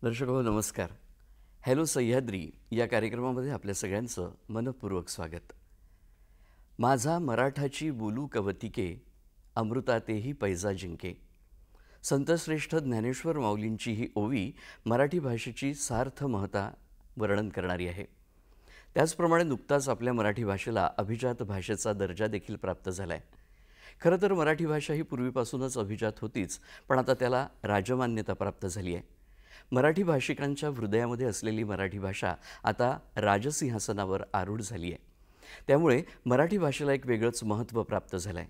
दर्शक हो नमस्कार. हॅलो सह्याद्री या कार्यक्रमामध्ये आपल्या सगळ्यांचं मनपूर्वक स्वागत. माझा मराठाची बोलू कवतिके, अमृतातेही पैजा जिंके. संतश्रेष्ठ ज्ञानेश्वर माऊलींची ही ओवी मराठी भाषेची सार्थ महता वर्णन करणारी आहे. त्याचप्रमाणे नुकताच आपल्या मराठी भाषेला अभिजात भाषेचा दर्जा देखील प्राप्त झाला आहे. खरं तर मराठी भाषा ही पूर्वीपासूनच अभिजात होतीच, पण आता त्याला राजमान्यता प्राप्त झाली आहे. मराठी भाषिकांच्या हृदयामध्ये असलेली मराठी भाषा आता राजसिंहासनावर आरूढ झाली आहे. त्यामुळे मराठी भाषेला एक वेगळंच महत्त्व प्राप्त झालं आहे.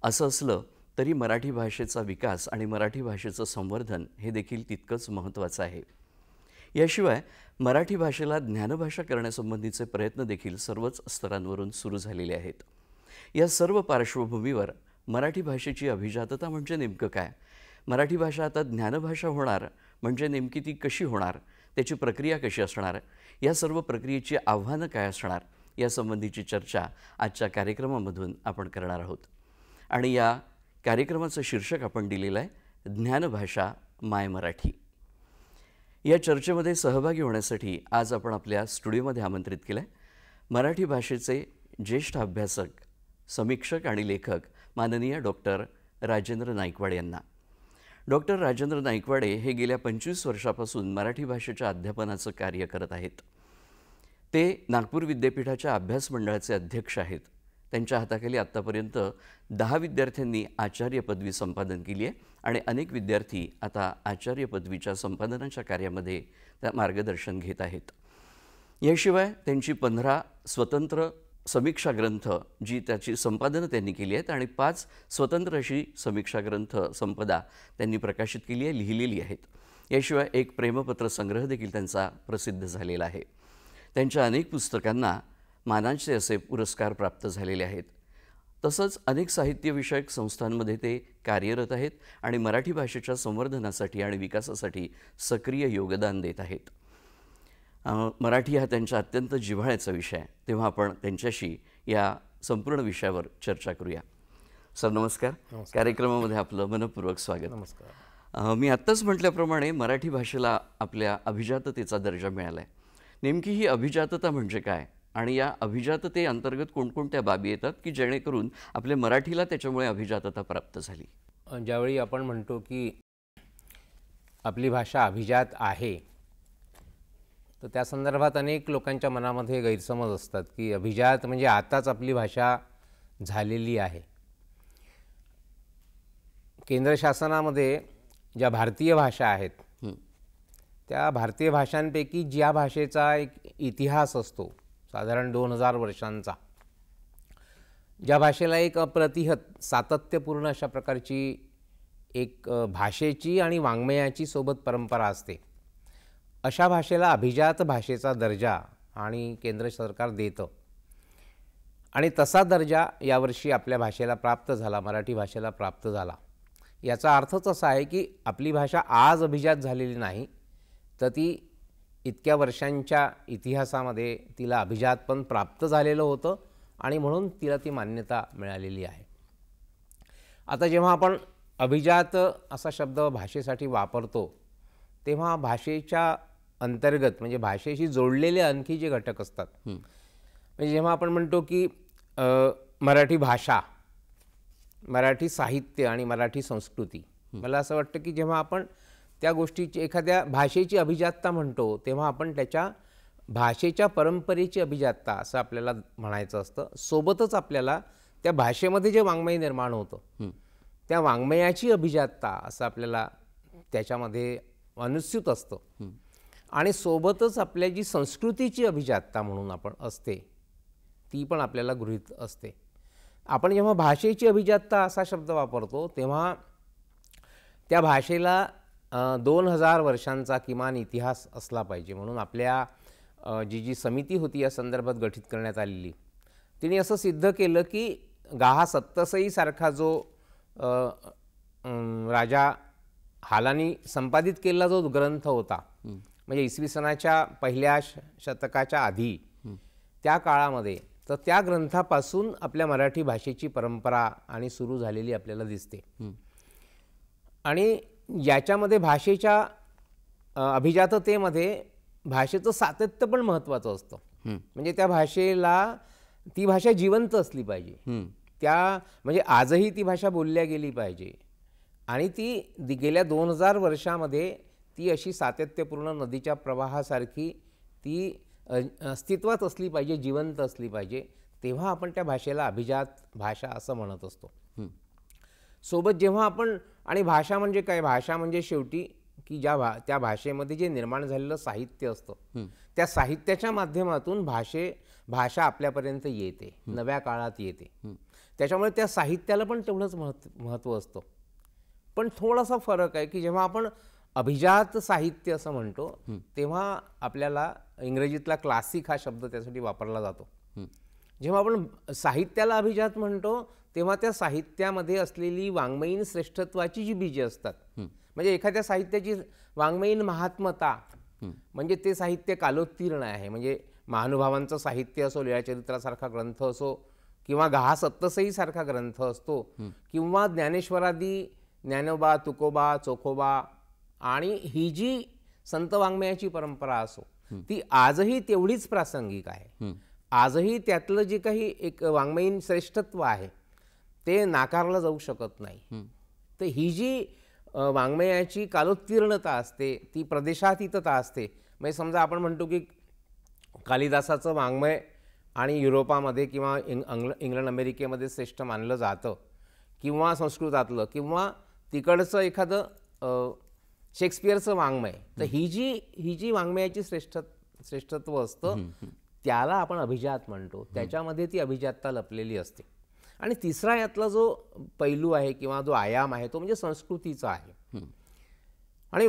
असं असलं तरी मराठी भाषेचा विकास आणि मराठी भाषेचं संवर्धन हे देखील तितकंच महत्त्वाचं आहे. याशिवाय मराठी भाषेला ज्ञानभाषा करण्यासंबंधीचे प्रयत्न देखील सर्वच स्तरांवरून सुरू झालेले आहेत. या सर्व पार्श्वभूमीवर मराठी भाषेची अभिजातता म्हणजे नेमकं काय, मराठी भाषा आता ज्ञानभाषा होणार म्हणजे नेमकी ती कशी होणार, त्याची प्रक्रिया कशी असणार, या सर्व प्रक्रियेची आव्हानं काय असणार यासंबंधीची चर्चा आजच्या कार्यक्रमामधून आपण करणार आहोत. आणि या कार्यक्रमाचं शीर्षक आपण दिलेलं आहे ज्ञानभाषा माय मराठी. या चर्चेमध्ये सहभागी होण्यासाठी आज आपण आपल्या स्टुडिओमध्ये आमंत्रित केलं आहे मराठी भाषेचे ज्येष्ठ अभ्यासक, समीक्षक आणि लेखक माननीय डॉक्टर राजेंद्र नाईकवाडे यांना. डॉक्टर राजेंद्र नाईकवाडे हे गेल्या 25 वर्षापासून मराठी भाषेच्या अध्यापनाचं कार्य करत आहेत. ते नागपूर विद्यापीठाच्या अभ्यास मंडळाचे अध्यक्ष आहेत. त्यांच्या हाताखाली आत्तापर्यंत 10 विद्यार्थ्यांनी आचार्य पदवी संपादन केली आहे आणि अनेक विद्यार्थी आता आचार्य पदवीच्या संपादनाच्या कार्यामध्ये त्या मार्गदर्शन घेत आहेत. याशिवाय त्यांची 15 स्वतंत्र समीक्षा ग्रंथ जी त्याची संपादनं त्यांनी केली आहेत आणि 5 स्वतंत्र अशी समीक्षा ग्रंथ संपदा त्यांनी प्रकाशित केली आहे, लिहिलेली आहेत. याशिवाय एक प्रेमपत्र संग्रह देखील त्यांचा प्रसिद्ध झालेला आहे. त्यांच्या अनेक पुस्तकांना मानाचे असे पुरस्कार प्राप्त झालेले आहेत. तसंच अनेक साहित्यविषयक संस्थांमध्ये ते कार्यरत आहेत आणि मराठी भाषेच्या संवर्धनासाठी आणि विकासासाठी सक्रिय योगदान देत आहेत. मराठी हा त्यांच्या अत्यंत जिव्हाळ्याचा विषय आहे, तेव्हा आपण त्यांच्याशी या संपूर्ण विषयावर चर्चा करूया. सर नमस्कार. कार्यक्रमामध्ये आपलं मनपूर्वक स्वागत. नमस्कार. मी आत्ताच म्हटल्याप्रमाणे मराठी भाषेला आपल्या अभिजाततेचा दर्जा मिळाला आहे. नेमकी ही अभिजातता म्हणजे काय आणि या अभिजाततेअंतर्गत कोणकोणत्या बाबी येतात की जेणेकरून आपल्या मराठीला त्याच्यामुळे अभिजातता प्राप्त झाली? ज्यावेळी आपण म्हणतो की आपली भाषा अभिजात आहे, तर त्या संदर्भात अनेक लोकांच्या मनामध्ये गैरसमज असतात की अभिजात म्हणजे आताच आपली भाषा झालेली आहे. केंद्र शासनामध्ये ज्या भारतीय भाषा आहेत त्या भारतीय भाषांपैकी ज्या भाषेचा एक इतिहास असतो साधारण 2000 वर्षांचा, ज्या भाषेला एक अप्रतिहत सातत्यपूर्ण अशा प्रकारची एक भाषेची आणि वाङ्मयाची सोबत परंपरा असते, अशा भाषेला अभिजात भाषेचा दर्जा आणि केंद्र सरकार देतं. आणि तसा दर्जा यावर्षी आपल्या भाषेला प्राप्त झाला, मराठी भाषेला प्राप्त झाला. याचा अर्थच असा आहे की आपली भाषा आज अभिजात झालेली नाही, तर ती इतक्या वर्षांच्या इतिहासामध्ये तिला अभिजातपण प्राप्त झालेलं होतं आणि म्हणून तिला ती मान्यता मिळालेली आहे. आता जेव्हा आपण अभिजात असा शब्द भाषेसाठी वापरतो तेव्हा भाषेच्या अंतर्गत म्हणजे भाषेशी जोडलेले आणखी जे घटक असतात, म्हणजे जेव्हा आपण म्हणतो की मराठी भाषा, मराठी साहित्य आणि मराठी संस्कृती, मला असं वाटतं की जेव्हा आपण त्या गोष्टीची एखाद्या भाषेची अभिजातता म्हणतो तेव्हा आपण त्याच्या भाषेच्या परंपरेची अभिजातता असं आपल्याला म्हणायचं असतं. सोबतच आपल्याला त्या भाषेमध्ये जे वाङ्मय निर्माण होतं त्या वाङ्मयाची अभिजातता असं आपल्याला त्याच्यामध्ये अनुस्यूत असतं. आणि सोबतच आपल्या जी संस्कृतीची अभिजातता म्हणून आपण असते ती पण आपल्याला गृहीत असते. आपण जेव्हा भाषेची अभिजातता असा शब्द वापरतो तेव्हा त्या भाषेला 2000 वर्षांचा किमान इतिहास असला पाहिजे. म्हणून आपल्या जी समिती होती या संदर्भात गठीत करण्यात आलेली, तिने असं सिद्ध केलं की गाहा सत्तसईसारखा जो राजा हालानी संपादित केलेला जो ग्रंथ होता, म्हणजे इसवी सनाच्या पहिल्या शतकाच्या आधी त्या काळामध्ये, तर त्या ग्रंथापासून आपल्या मराठी भाषेची परंपरा आणि सुरू झालेली आपल्याला दिसते. आणि याच्यामध्ये भाषेच्या अभिजाततेमध्ये भाषेचं सातत्य पण महत्त्वाचं असतं. म्हणजे त्या भाषेला, ती भाषा जिवंत असली पाहिजे. म्हणजे आजही ती भाषा बोलल्या गेली पाहिजे आणि ती गेल्या 2000 वर्षामध्ये ती अशी सातत्यपूर्ण नदीच्या प्रवाहासारखी ती अस्तित्वात असली पाहिजे, जिवंत असली पाहिजे. तेव्हा आपण त्या भाषेला अभिजात भाषा असं म्हणत असतो. सोबत जेव्हा आपण, आणि भाषा म्हणजे काय, भाषा म्हणजे शेवटी की त्या भाषेमध्ये जे निर्माण झालेलं साहित्य असतं, त्या साहित्याच्या माध्यमातून भाषा आपल्यापर्यंत येते, नव्या काळात येते. त्याच्यामुळे त्या साहित्याला पण तेवढंच महत्त्व असतं. पण थोडासा फरक आहे की जेव्हा आपण अभिजात साहित्य असं म्हणतो तेव्हा आपल्याला इंग्रजीतला क्लासिक हा शब्द त्यासाठी वापरला जातो. जेव्हा आपण साहित्याला अभिजात म्हणतो तेव्हा त्या साहित्यामध्ये असलेली वाङ्मयीन श्रेष्ठत्वाची जी बीजे असतात, म्हणजे एखाद्या साहित्याची वाङ्मयीन महात्मता, म्हणजे ते साहित्य कालोत्तीर्ण आहे. म्हणजे महानुभावांचं साहित्य असो, लीळाचरित्रासारखा ग्रंथ असो, किंवा गहा सप्तसई सारखा ग्रंथ असतो, किंवा ज्ञानेश्वरादी, ज्ञानोबा, तुकोबा, चोखोबा, आणि ही जी संत वाङ्मयाची परंपरा असो, ती आजही तेवढीच प्रासंगिक आहे. आजही त्यातलं जे काही एक वाङ्मयीन श्रेष्ठत्व आहे ते नाकारलं जाऊ शकत नाही. तर ही जी वाङ्मयाची कालोत्तीर्णता असते, ती प्रदेशातीतता असते. म्हणजे समजा आपण म्हणतो की कालिदासाचं वाङ्मय आणि युरोपामध्ये किंवा इंग्लंड अमेरिकेमध्ये श्रेष्ठ मानलं जातं, किंवा संस्कृतातलं, किंवा तिकडचं एखादं शेक्सपियरचं वाङ्मय. तर ही जी वाङ्मयाची श्रेष्ठत्व असतं त्याला आपण अभिजात म्हणतो. त्याच्यामध्ये ती अभिजातता लपलेली असते. आणि तिसरा यातला जो पैलू आहे किंवा जो आयाम आहे तो म्हणजे संस्कृतीचा आहे. आणि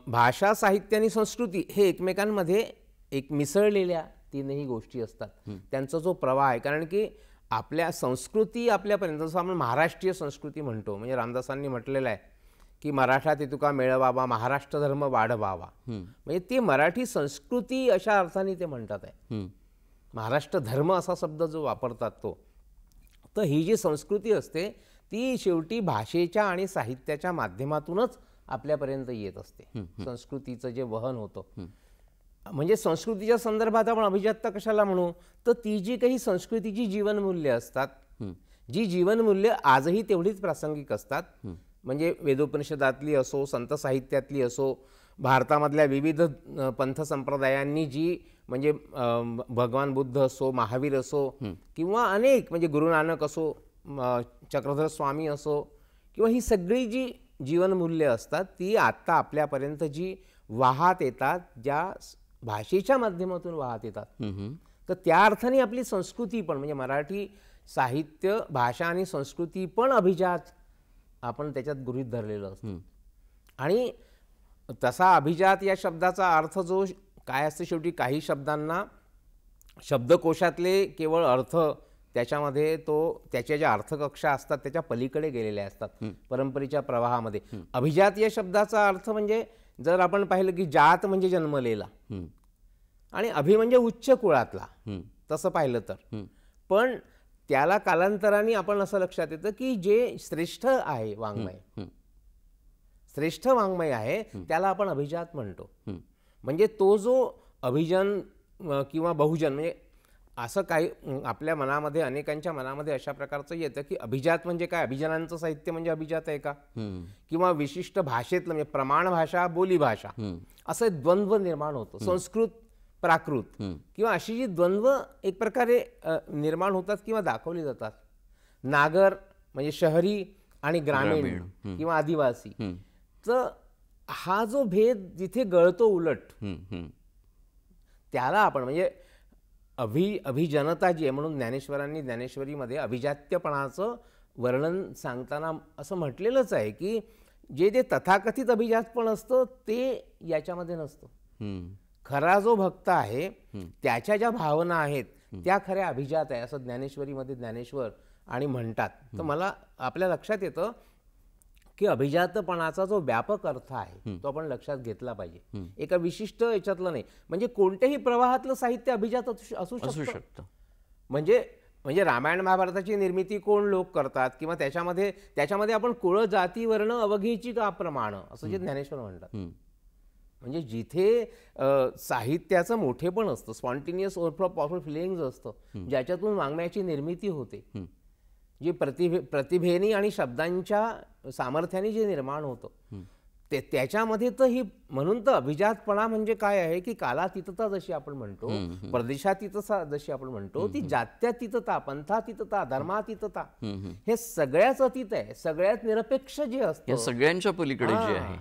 भाषा, साहित्य आणि संस्कृती हे एकमेकांमध्ये एक मिसळलेल्या तीनही गोष्टी असतात. त्यांचा जो प्रवाह आहे, कारण की आपल्या संस्कृती आपल्यापर्यंत, जसं आपण महाराष्ट्रीय संस्कृती म्हणतो, म्हणजे रामदासांनी म्हटलेलं आहे की मराठा ते तुका मेळवावा, महाराष्ट्र धर्म वाढवावा. म्हणजे ती मराठी संस्कृती अशा अर्थाने ते म्हणतात आहे. महाराष्ट्र धर्म असा शब्द जो वापरतात तो, तर ही जी संस्कृती असते ती शेवटी भाषेच्या आणि साहित्याच्या माध्यमातूनच आपल्यापर्यंत येत असते. संस्कृतीचं जे वहन होतं, म्हणजे संस्कृतीच्या संदर्भात आपण अभिजातता कशाला म्हणू, तर ती जी काही संस्कृतीची जीवनमूल्य असतात, जी जीवनमूल्य आजही तेवढीच प्रासंगिक असतात. म्हणजे वेदोपनिषदातली असो, संत साहित्यातली असो, भारतामधल्या विविध पंथ संप्रदायांनी जी, म्हणजे भगवान बुद्ध असो, महावीर असो, किंवा अनेक, म्हणजे गुरु नानक असो, चक्रधर स्वामी असो, किंवा ही सगळी जी जीवनमूल्य असतात ती आत्ता आपल्यापर्यंत जी वाहत येतात, ज्या भाषेच्या माध्यमातून वाहत येतात, तर त्या अर्थाने आपली संस्कृती पण, म्हणजे मराठी साहित्य, भाषा आणि संस्कृती पण अभिजात आपण त्याच्यात गृहीत धरलेलं असतं. आणि तसा अभिजात या शब्दाचा अर्थ जो काय असते, शेवटी काही शब्दांना शब्दकोशातले केवळ अर्थ त्याच्यामध्ये त्याच्या ज्या अर्थकक्षा असतात त्याच्या पलीकडे गेलेल्या असतात परंपरेच्या प्रवाहामध्ये. अभिजात या शब्दाचा अर्थ म्हणजे, जर आपण पाहिलं की जात म्हणजे जन्मलेला आणि अभि म्हणजे उच्च कुळातला, तसं पाहिलं तर. पण त्याला कालांतराने आपण असं लक्षात येतं की जे श्रेष्ठ आहे वाङ्मय, श्रेष्ठ वाङ्मय आहे त्याला आपण अभिजात म्हणतो. म्हणजे तो जो अभिजन किंवा बहुजन, म्हणजे असं काही आपल्या मनामध्ये, अनेकांच्या मनामध्ये अशा प्रकारचं येतं की अभिजात म्हणजे काय, अभिजनांचं साहित्य म्हणजे अभिजात आहे का, किंवा विशिष्ट भाषेतलं, म्हणजे प्रमाण भाषा, बोली भाषा, असं द्वंद्व निर्माण होतं. संस्कृत, प्राकृत, किंवा अशी जी द्वंद्व एक प्रकारे निर्माण होतात किंवा दाखवली जातात. नागर म्हणजे शहरी आणि ग्रामीण किंवा आदिवासी, तर हा जो भेद जिथे गळतो उलट, त्याला आपण म्हणजे अभिजनता जी आहे. म्हणून ज्ञानेश्वरांनी ज्ञानेश्वरीमध्ये अभिजात्यपणाचं वर्णन सांगताना असं म्हटलेलंच आहे की जे तथाकथित अभिजातपण असतं ते याच्यामध्ये नसतं. खरा जो भक्त आहे त्याच्या ज्या भावना आहेत त्या खऱ्या अभिजात आहे, असं ज्ञानेश्वरीमध्ये ज्ञानेश्वर आणि म्हणतात. तर मला आपल्या लक्षात येतं की अभिजातपणाचा जो व्यापक अर्थ आहे तो आपण लक्षात घेतला पाहिजे. एका विशिष्ट याच्यातलं नाही, म्हणजे कोणत्याही प्रवाहातलं साहित्य अभिजात असू शकतं. म्हणजे रामायण महाभारताची निर्मिती कोण लोक करतात, किंवा त्याच्यामध्ये आपण कुळ, जाती, वर्ण, अवघेची का प्रमाण, असं जे ज्ञानेश्वर म्हणतात. म्हणजे जिथे साहित्याचं मोठेपण असतं, स्पॉन्टेनियस ओव्हरफ्लो पॉवरफुल फिलिंग्ज असतं, ज्याच्यातून वाङ्मयाची निर्मिती होते, जे प्रतिभेनी आणि शब्दांच्या सामर्थ्याने जे निर्माण होतं, त्याच्यामध्ये तर ही म्हणून तर अभिजातपणा म्हणजे काय आहे की कालातीतता जशी आपण म्हणतो, प्रदेशातीतता जशी आपण म्हणतो, ती जात्यातीतता, पंथातीतता, धर्मातीतता, हे सगळ्याच अतीत आहे, सगळ्यात निरपेक्ष जे असतं, या सगळ्यांच्या पलीकडे जे आहे,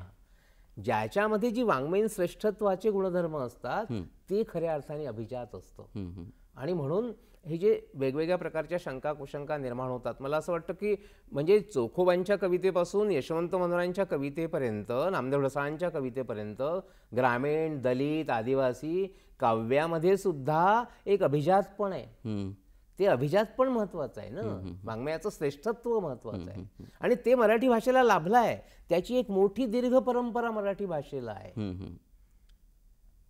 ज्याच्यामध्ये जी वाङ्मयीन श्रेष्ठत्वाचे गुणधर्म असतात, ते खऱ्या अर्थाने अभिजात असतं. आणि म्हणून हे जे वेगवेगळ्या प्रकारच्या शंका कुशंका निर्माण होतात, मला असं वाटतं की म्हणजे चोखोबांच्या कवितेपासून यशवंत मनोरांच्या कवितेपर्यंत, नामदेव ढसाळांच्या कवितेपर्यंत, ग्रामीण, दलित, आदिवासी काव्यामध्ये सुद्धा एक अभिजातपण आहे. ते अभिजातपण महत्वाचं आहे ना, वाङ्मयाचं श्रेष्ठत्व महत्वाचं आहे, आणि ते मराठी भाषेला लाभलं आहे. त्याची एक मोठी दीर्घ परंपरा मराठी भाषेला आहे.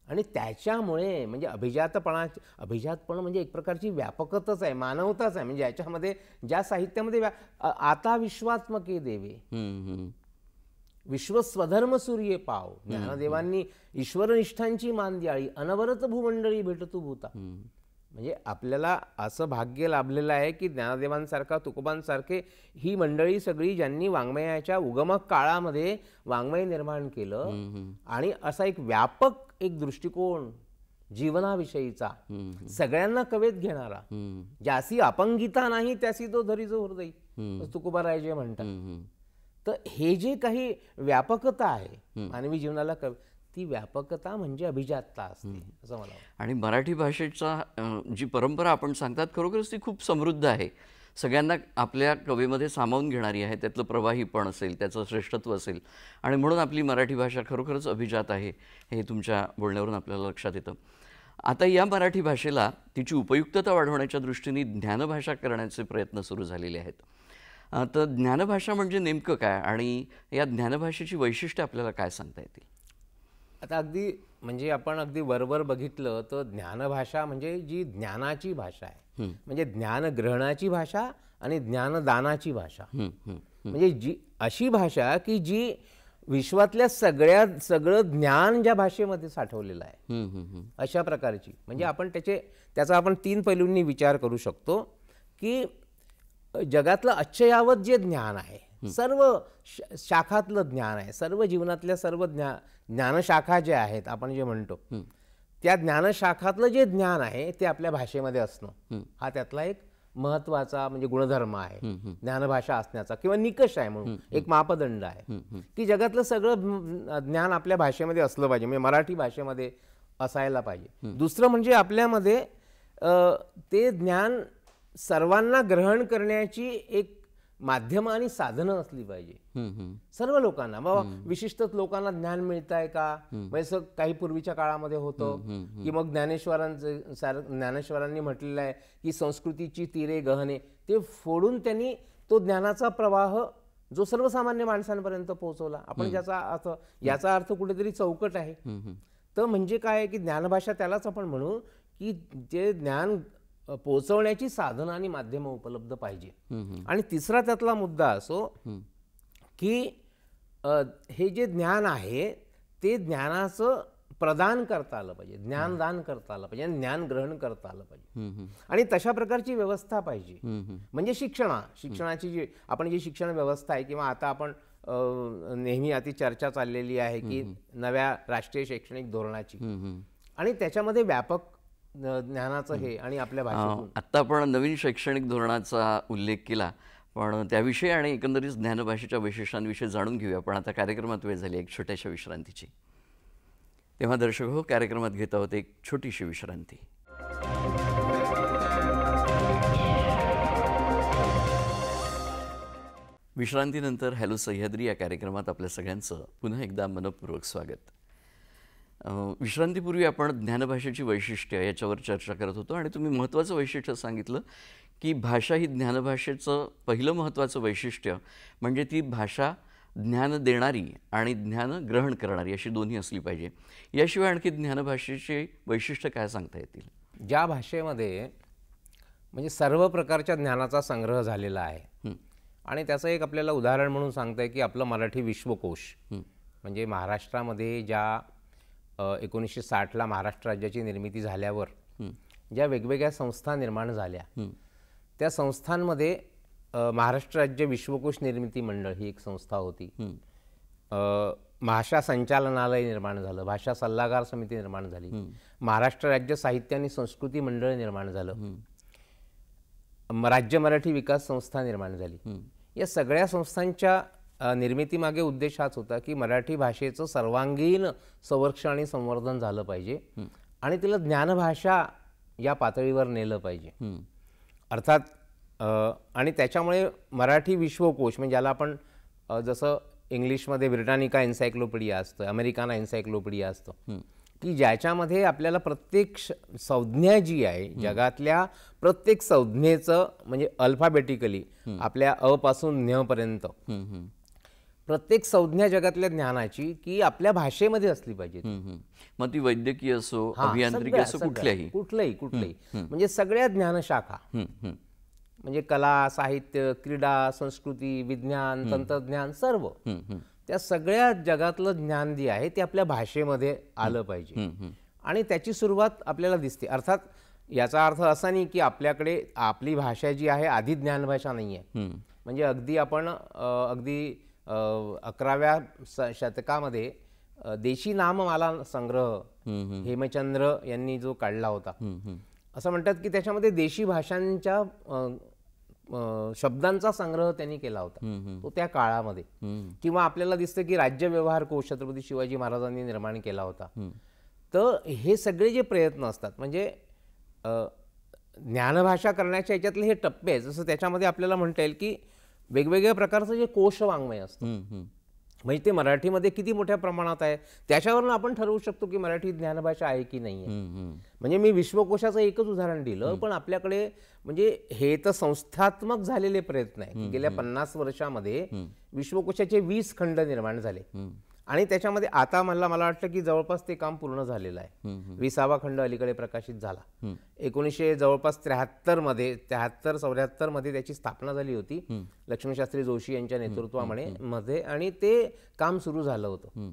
आणि त्याच्यामुळे म्हणजे अभिजातपण म्हणजे एक प्रकारची व्यापकताच आहे, मानवताच आहे. म्हणजे याच्यामध्ये ज्या साहित्यामध्ये आता विश्वात्मके देवे, विश्व स्वधर्म सूर्य पाव, ज्ञानदेवांनी ईश्वरनिष्ठांची मान द्याळी, अनवरत भूमंडळी भेटतू भूता. म्हणजे आपल्याला असं भाग्य लाभलेलं आहे की ज्ञानदेवांसारखा, तुकोबांसारखे ही मंडळी सगळी, ज्यांनी वाङ्मयाच्या उगमक काळामध्ये वाङ्मय निर्माण केलं, आणि असा एक व्यापक एक दृष्टिकोन जीवनाविषयीचा, सगळ्यांना कवेत घेणारा, ज्यासी अपंगिता नाही त्यासी तो धरी जो हृदय, तुकोबाराय जे म्हणतात. तर हे जे काही व्यापकता आहे मानवी जीवनाला, ती व्यापकता म्हणजे अभिजातता असते असं मला वाटतं. आणि मराठी भाषेचा जी परंपरा आपण सांगतात, खरोखरच ती खूप समृद्ध आहे, सगळ्यांना आपल्या कवेमध्ये सामावून घेणारी आहे. त्यातलं प्रवाहीपण असेल, त्याचं श्रेष्ठत्व असेल, आणि म्हणून आपली मराठी भाषा खरोखरच अभिजात आहे, हे तुमच्या बोलण्यावरून आपल्याला लक्षात येतं. आता या मराठी भाषेला तिची उपयुक्तता वाढवण्याच्या दृष्टीने ज्ञानभाषा करण्याचे प्रयत्न सुरू झालेले आहेत. तर ज्ञानभाषा म्हणजे नेमकं काय, आणि या ज्ञानभाषेची वैशिष्ट्ये आपल्याला काय सांगता येतील? आता अगदी म्हणजे आपण अगदी वरवर बघितलं तर ज्ञानभाषा म्हणजे जी ज्ञानाची भाषा आहे, म्हणजे ज्ञानग्रहणाची भाषा आणि ज्ञानदानाची भाषा. म्हणजे जी अशी भाषा की जी विश्वातल्या सगळं ज्ञान ज्या भाषेमध्ये साठवलेलं आहे, अशा प्रकारची. म्हणजे आपण त्याचा आपण 3 पैलूंनी विचार करू शकतो की जगातलं अच्चयावत जे ज्ञान आहे, सर्व शाखातलं ज्ञान आहे, सर्व जीवनातल्या सर्व ज्ञानशाखा ज्या आहेत आपण जे म्हणतो, त्या ज्ञानशाखातलं जे ज्ञान आहे ते आपल्या भाषेमध्ये असणं, हा त्यातला एक महत्वाचा म्हणजे गुणधर्म आहे ज्ञानभाषा असण्याचा, किंवा निकष आहे म्हणून एक मापदंड आहे की जगातलं सगळं ज्ञान आपल्या भाषेमध्ये असलं पाहिजे, म्हणजे मराठी भाषेमध्ये असायला पाहिजे. दुसरं म्हणजे आपल्यामध्ये ते ज्ञान सर्वांना ग्रहण करण्याची एक माध्यम आणि साधनं असली पाहिजे सर्व लोकांना. बाबा विशिष्ट लोकांना ज्ञान मिळत आहे का, म्हणजे काही पूर्वीच्या काळामध्ये होतं की मग ज्ञानेश्वरांनी म्हटलेलं आहे की संस्कृतीची तीरे गहने, ते फोडून त्यांनी तो ज्ञानाचा प्रवाह जो सर्वसामान्य माणसांपर्यंत पोहोचवला. आपण याचा अर्थ कुठेतरी चौकट आहे. तर म्हणजे काय आहे की ज्ञानभाषा त्यालाच आपण म्हणू की जे ज्ञान पोहोचवण्याची साधनं आणि माध्यमं उपलब्ध पाहिजे. आणि तिसरा त्यातला मुद्दा असो की हे जे ज्ञान आहे ते ज्ञानाचं प्रदान करता आलं पाहिजे, ज्ञानदान करता आलं पाहिजे, ज्ञान ग्रहण करता आलं पाहिजे, आणि तशा प्रकारची व्यवस्था पाहिजे. म्हणजे शिक्षणाची जी आपण जी शिक्षण व्यवस्था आहे, किंवा आता आपण नेहमी अति चर्चा चाललेली आहे की नव्या राष्ट्रीय शैक्षणिक धोरणाची, आणि त्याच्यामध्ये व्यापक ज्ञानाचं हे आणि आपल्या भाषेतून. आत्ता आपण नवीन शैक्षणिक धोरणाचा उल्लेख केला, पण त्याविषयी आणि एकंदरीत ज्ञानभाषेच्या वैशिष्ट्यांविषयी जाणून घेऊया. पण आता कार्यक्रमात वेळ झाली एक छोट्याशा विश्रांतीची. तेव्हा दर्शक हो, कार्यक्रमात घेत आहोत एक छोटीशी विश्रांती. विश्रांतीनंतर हॅलो सह्याद्री या कार्यक्रमात आपल्या सगळ्यांचं पुन्हा एकदा मनपूर्वक स्वागत. विश्रांतीपूर्वी आपण ज्ञानभाषेची वैशिष्ट्ये याच्यावर चर्चा करत होतो, आणि तुम्ही महत्त्वाचं वैशिष्ट्य सांगितलं की भाषा ही ज्ञानभाषेचं पहिलं महत्त्वाचं वैशिष्ट्य म्हणजे ती भाषा ज्ञान देणारी आणि ज्ञान ग्रहण करणारी अशी दोन्ही असली पाहिजे. याशिवाय आणखी ज्ञानभाषेची वैशिष्ट्य काय सांगता येतील? ज्या भाषेमध्ये म्हणजे सर्व प्रकारच्या ज्ञानाचा संग्रह झालेला आहे, आणि त्याचं एक आपल्याला उदाहरण म्हणून सांगता येईल की आपलं मराठी विश्वकोश. म्हणजे महाराष्ट्रामध्ये ज्या 1960ला महाराष्ट्र राज्याची निर्मिती झाल्यावर ज्या वेगवेगळ्या संस्था निर्माण झाल्या त्या संस्थांमध्ये महाराष्ट्र राज्य विश्वकोश निर्मिती मंडळ ही एक संस्था होती. भाषा संचालनालय निर्माण झालं, भाषा सल्लागार समिती निर्माण झाली, महाराष्ट्र राज्य साहित्य आणि संस्कृती मंडळ निर्माण झालं, राज्य मराठी विकास संस्था निर्माण झाली. या सगळ्या संस्थांच्या निर्मितीमागे उद्देश हाच होता की मराठी भाषेचं सर्वांगीण संरक्षण आणि संवर्धन झालं पाहिजे आणि तिला ज्ञानभाषा या पातळीवर नेलं पाहिजे. अर्थात आणि त्याच्यामुळे मराठी विश्वकोश म्हणजे ज्याला आपण जसं इंग्लिशमध्ये ब्रिटानिका एन्सायक्लोपीडिया असतं, अमेरिकाना एन्सायक्लोपीडिया असतं, की ज्याच्यामध्ये आपल्याला प्रत्येक संज्ञा जी आहे जगातल्या प्रत्येक संज्ञेचं म्हणजे अल्फाबेटिकली आपल्या अ पासून न्य पर्यंत प्रत्येक संज्ञा जगातल्या ज्ञानाची की आपल्या भाषेमध्ये असली पाहिजे. मग ती वैद्यकीय असो, अभियांत्रिकी असो, कुठल्याही म्हणजे सगळ्या ज्ञानशाखा म्हणजे कला, साहित्य, क्रीडा, संस्कृती, विज्ञान, तंत्रज्ञान सर्व त्या सगळ्या जगातलं ज्ञान जे आहे ते आपल्या भाषेमध्ये आलं पाहिजे आणि त्याची सुरुवात आपल्याला दिसते. अर्थात याचा अर्थ असा नाही की आपल्याकडे आपली भाषा जी आहे आधी ज्ञानभाषा नाही आहे. म्हणजे अगदी आपण अगदी 11व्या शतकामध्ये देशी नाममाला संग्रह हेमचंद्र यांनी जो काढला होता, असं म्हणतात की त्याच्यामध्ये देशी भाषांच्या शब्दांचा संग्रह त्यांनी केला होता तो त्या काळामध्ये. किंवा आपल्याला दिसतं की राज्य व्यवहार कोश छत्रपती शिवाजी महाराजांनी निर्माण केला होता. तर हे सगळे जे प्रयत्न असतात म्हणजे ज्ञानभाषा करण्याच्या याच्यातले हे टप्पे आहेत. जसं त्याच्यामध्ये आपल्याला म्हणता येईल की वेगवेगळ्या प्रकारचं जे कोश वाङ्मय असतं म्हणजे ते मराठीमध्ये किती मोठ्या प्रमाणात आहे त्याच्यावरून आपण ठरवू शकतो की मराठी ज्ञानभाषा आहे की नाही आहे. म्हणजे मी विश्वकोशाचं एकच उदाहरण दिलं, पण आपल्याकडे म्हणजे हे तर संस्थात्मक झालेले प्रयत्न आहे. गेल्या 50 वर्षामध्ये विश्वकोशाचे 20 खंड निर्माण झाले आणि त्याच्यामध्ये आता मला वाटतं की जवळपास ते काम पूर्ण झालेलं आहे. 20वा खंड अलीकडे प्रकाशित झाला. 1973 मध्ये त्याची स्थापना झाली होती लक्ष्मीशास्त्री जोशी यांच्या नेतृत्वामध्ये आणि ते काम सुरू झालं होतं.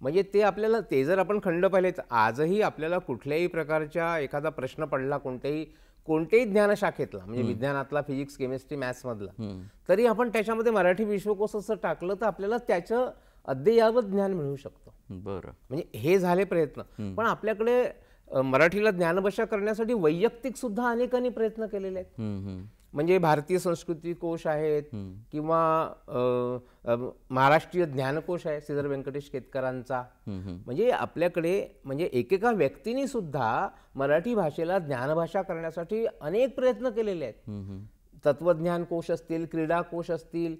म्हणजे ते आपल्याला ते जर आपण खंड पाहिले तर आजही आपल्याला कुठल्याही प्रकारच्या एखादा प्रश्न पडला कोणत्याही ज्ञानशाखेतला म्हणजे विज्ञानातला, फिजिक्स, केमिस्ट्री, मॅथ्समधला, तरी आपण त्याच्यामध्ये मराठी विश्वकोश असं टाकलं तर आपल्याला त्याचं अद्ययावत ज्ञान मिळू शकतं. बरं, म्हणजे हे झाले प्रयत्न. पण आपल्याकडे मराठीला ज्ञानभाषा करण्यासाठी वैयक्तिक सुद्धा अनेकांनी प्रयत्न केलेले आहेत. म्हणजे भारतीय संस्कृती कोश आहेत किंवा महाराष्ट्रीय ज्ञानकोश आहे श्रीधर व्यंकटेश केतकरांचा. म्हणजे आपल्याकडे म्हणजे एकेका व्यक्तीने सुद्धा मराठी भाषेला ज्ञानभाषा करण्यासाठी अनेक प्रयत्न केलेले आहेत. तत्वज्ञान कोश असतील, क्रीडा कोश असतील.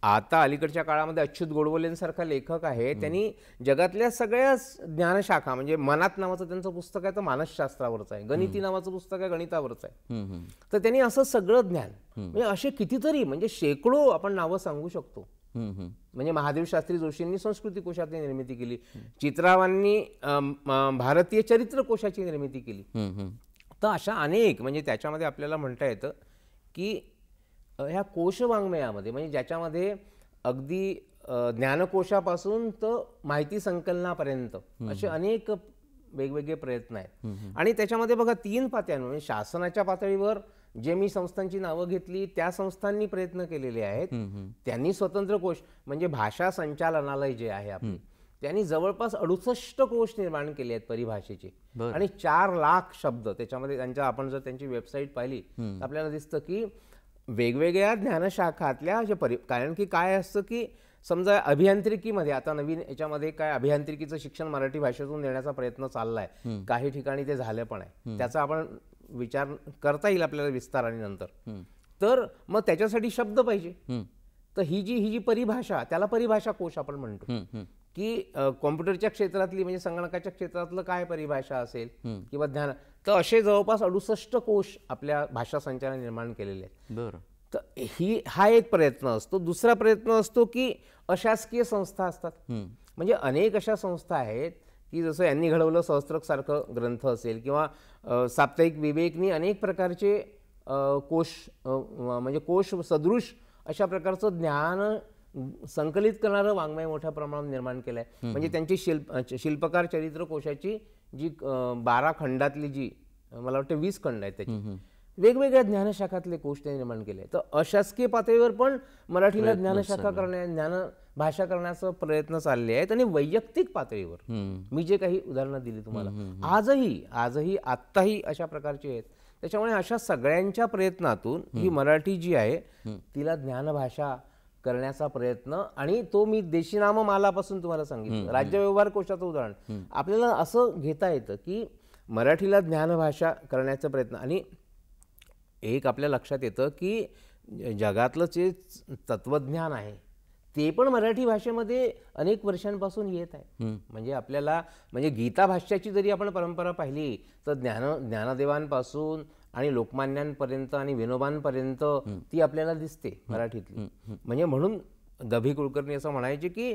आता अलीकडच्या काळामध्ये अच्युत गोडबोलेंसारखा लेखक आहे, त्यांनी जगातल्या सगळ्या ज्ञानशाखा म्हणजे मनात नावाचं त्यांचं पुस्तक आहे तर मानसशास्त्रावरचं आहे, गणिती नावाचं पुस्तक आहे गणितावरचं आहे. तर त्यांनी असं सगळं ज्ञान म्हणजे असे कितीतरी म्हणजे शेकडो आपण नावं सांगू शकतो. म्हणजे महादेव शास्त्री जोशींनी संस्कृती कोशाची निर्मिती केली, चित्रावांनी भारतीय चरित्र कोशाची निर्मिती केली. तर अशा अनेक म्हणजे त्याच्यामध्ये आपल्याला म्हणता येतं की ह्या कोश वाङ्मयामध्ये म्हणजे ज्याच्यामध्ये अगदी ज्ञानकोशापासून तर माहिती संकलनापर्यंत असे अनेक वेगवेगळे प्रयत्न आहेत. आणि त्याच्यामध्ये बघा 3 पातळ्यांवर म्हणजे शासनाच्या पातळीवर जे मी संस्थांची नावं घेतली त्या संस्थांनी प्रयत्न केलेले आहेत. त्यांनी स्वतंत्र कोश म्हणजे भाषा संचालनालय जे आहे आपले त्यांनी जवळपास 68 कोश निर्माण केले आहेत परिभाषेचे आणि 4 लाख शब्द त्याच्यामध्ये त्यांच्या. आपण जर त्यांची वेबसाईट पाहिली तर आपल्याला दिसतं की वेगवेगळ्या ज्ञानशाखातल्या जे कारण की काय असतं की समजा अभियांत्रिकीमध्ये आता नवीन याच्यामध्ये काय अभियांत्रिकीचं शिक्षण मराठी भाषेतून देण्याचा प्रयत्न चाललाय, काही ठिकाणी ते झालं पण आहे, त्याचा आपण विचार करता येईल आपल्याला विस्ताराने नंतर. तर मग त्याच्यासाठी शब्द पाहिजे. तर ही जी परिभाषा त्याला परिभाषा कोश आपण म्हणतो की कॉम्प्युटरच्या क्षेत्रातली म्हणजे संगणकाच्या क्षेत्रातलं काय परिभाषा असेल किंवा ज्ञान. तर असे जवळपास 68 कोश आपल्या भाषा संचालन निर्माण केलेले आहेत. बरं. तर हा एक प्रयत्न असतो. दुसरा प्रयत्न असतो की अशासकीय संस्था असतात. म्हणजे अनेक अशा संस्था आहेत की जसं यांनी घडवलं सहस्त्रक सारखं ग्रंथ असेल किंवा साप्ताहिक विवेकनी अनेक प्रकारचे कोश म्हणजे कोश सदृश अशा प्रकारचं ज्ञान संकलित करणारं वाङ्मय मोठ्या प्रमाणात निर्माण केलं आहे. म्हणजे त्यांची शिल्पकार चरित्रकोशाची जी 12 खंडातली जी मला वाटतं 20 खंड आहेत त्याची वेगवेगळ्या ज्ञानशाखातले कोश त्यांनी निर्माण केले. तर अशासकीय पातळीवर पण मराठीला ज्ञानशाखा ज्ञानभाषा करण्याचा प्रयत्न चालले आहेत. आणि वैयक्तिक पातळीवर मी जे काही उदाहरणं दिली तुम्हाला आजही आत्ताही अशा प्रकारची आहेत. त्याच्यामुळे अशा सगळ्यांच्या प्रयत्नातून ही मराठी जी आहे तिला ज्ञानभाषा करण्याचा प्रयत्न. आणि तो मी देशीनाममालापासून तुम्हाला सांगितलं, राज्य व्यवहार कोशाचं उदाहरण आपल्याला असं घेता येतं की मराठीला ज्ञानभाषा करण्याचा प्रयत्न. आणि एक आपल्या लक्षात येतं की जगातलं जे तत्वज्ञान आहे ते पण मराठी भाषेमध्ये अनेक वर्षांपासून येत आहे. म्हणजे आपल्याला म्हणजे गीता भाष्याची जरी आपण परंपरा पाहिली तर ज्ञानदेवांपासून आणि लोकमान्यांपर्यंत आणि विनोबांपर्यंत ती आपल्याला दिसते मराठीतली. म्हणजे म्हणून द.भी. कुलकर्णी असं म्हणायचे की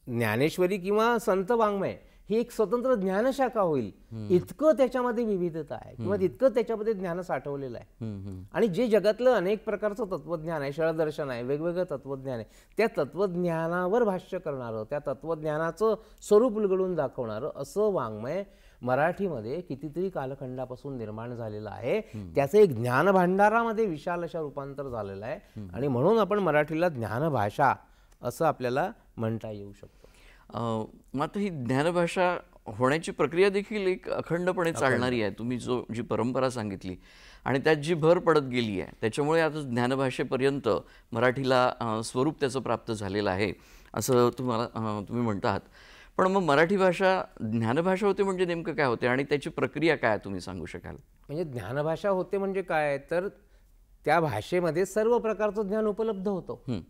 ज्ञानेश्वरी किंवा संत वाङ्मय ही एक स्वतंत्र ज्ञानशाखा होईल, इतकं त्याच्यामध्ये विविधता आहे किंवा इतकं त्याच्यामध्ये ज्ञान साठवलेलं आहे. आणि जे जगातलं अनेक प्रकारचं तत्वज्ञान आहे, शरदर्शन आहे, वेगवेगळं तत्वज्ञान आहे, त्या तत्वज्ञानावर भाष्य करणारं, त्या तत्वज्ञानाचं स्वरूप उलगडून दाखवणारं असं वाङ्मय मराठीमध्ये कितीतरी कालखंडापासून निर्माण झालेलं आहे. त्याचं एक ज्ञानभांडारामध्ये विशाल अशा रूपांतर झालेलं आहे. आणि म्हणून आपण मराठीला ज्ञानभाषा असं आपल्याला म्हणता येऊ शकतं. मात्र ही ज्ञानभाषा होण्याची प्रक्रिया देखील एक अखंडपणे चालणारी आहे. तुम्ही जी परंपरा सांगितली आणि त्यात जी भर पडत गेली आहे त्याच्यामुळे आता ज्ञानभाषेपर्यंत मराठीला स्वरूप त्याचं प्राप्त झालेलं आहे असं तुम्ही म्हणतात. पण मग मराठी भाषा ज्ञानभाषा होते म्हणजे नेमकं काय होते आणि त्याची प्रक्रिया काय तुम्ही सांगू शकाल? म्हणजे ज्ञानभाषा होते म्हणजे काय तर त्या भाषेमध्ये सर्व प्रकारचं ज्ञान उपलब्ध होतं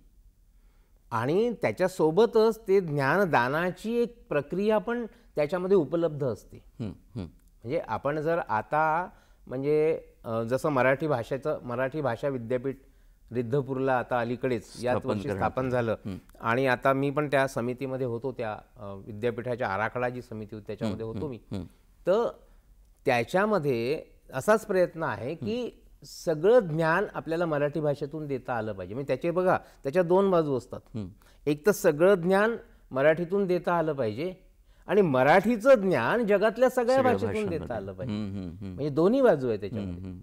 आणि त्याच्यासोबतच ते ज्ञानदानाची एक प्रक्रिया पण त्याच्यामध्ये उपलब्ध असते. म्हणजे आपण जर आता म्हणजे जसं मराठी भाषा विद्यापीठ रिद्धपूरला आता अलीकडेच याच वर्षी स्थापन झालं आणि आता मी पण त्या समितीमध्ये होतो, त्या विद्यापीठाच्या आराखडा जी समिती होती त्याच्यामध्ये होतो मी. तर त्याच्यामध्ये असाच प्रयत्न आहे की सगळं ज्ञान आपल्याला मराठी भाषेतून देता आलं पाहिजे. म्हणजे त्याचे बघा त्याच्या 2 बाजू असतात. एक तर सगळं ज्ञान मराठीतून देता आलं पाहिजे आणि मराठीचं ज्ञान जगातल्या सगळ्या भाषेतून देता आलं पाहिजे. म्हणजे दोन्ही बाजू आहे त्याच्यामध्ये.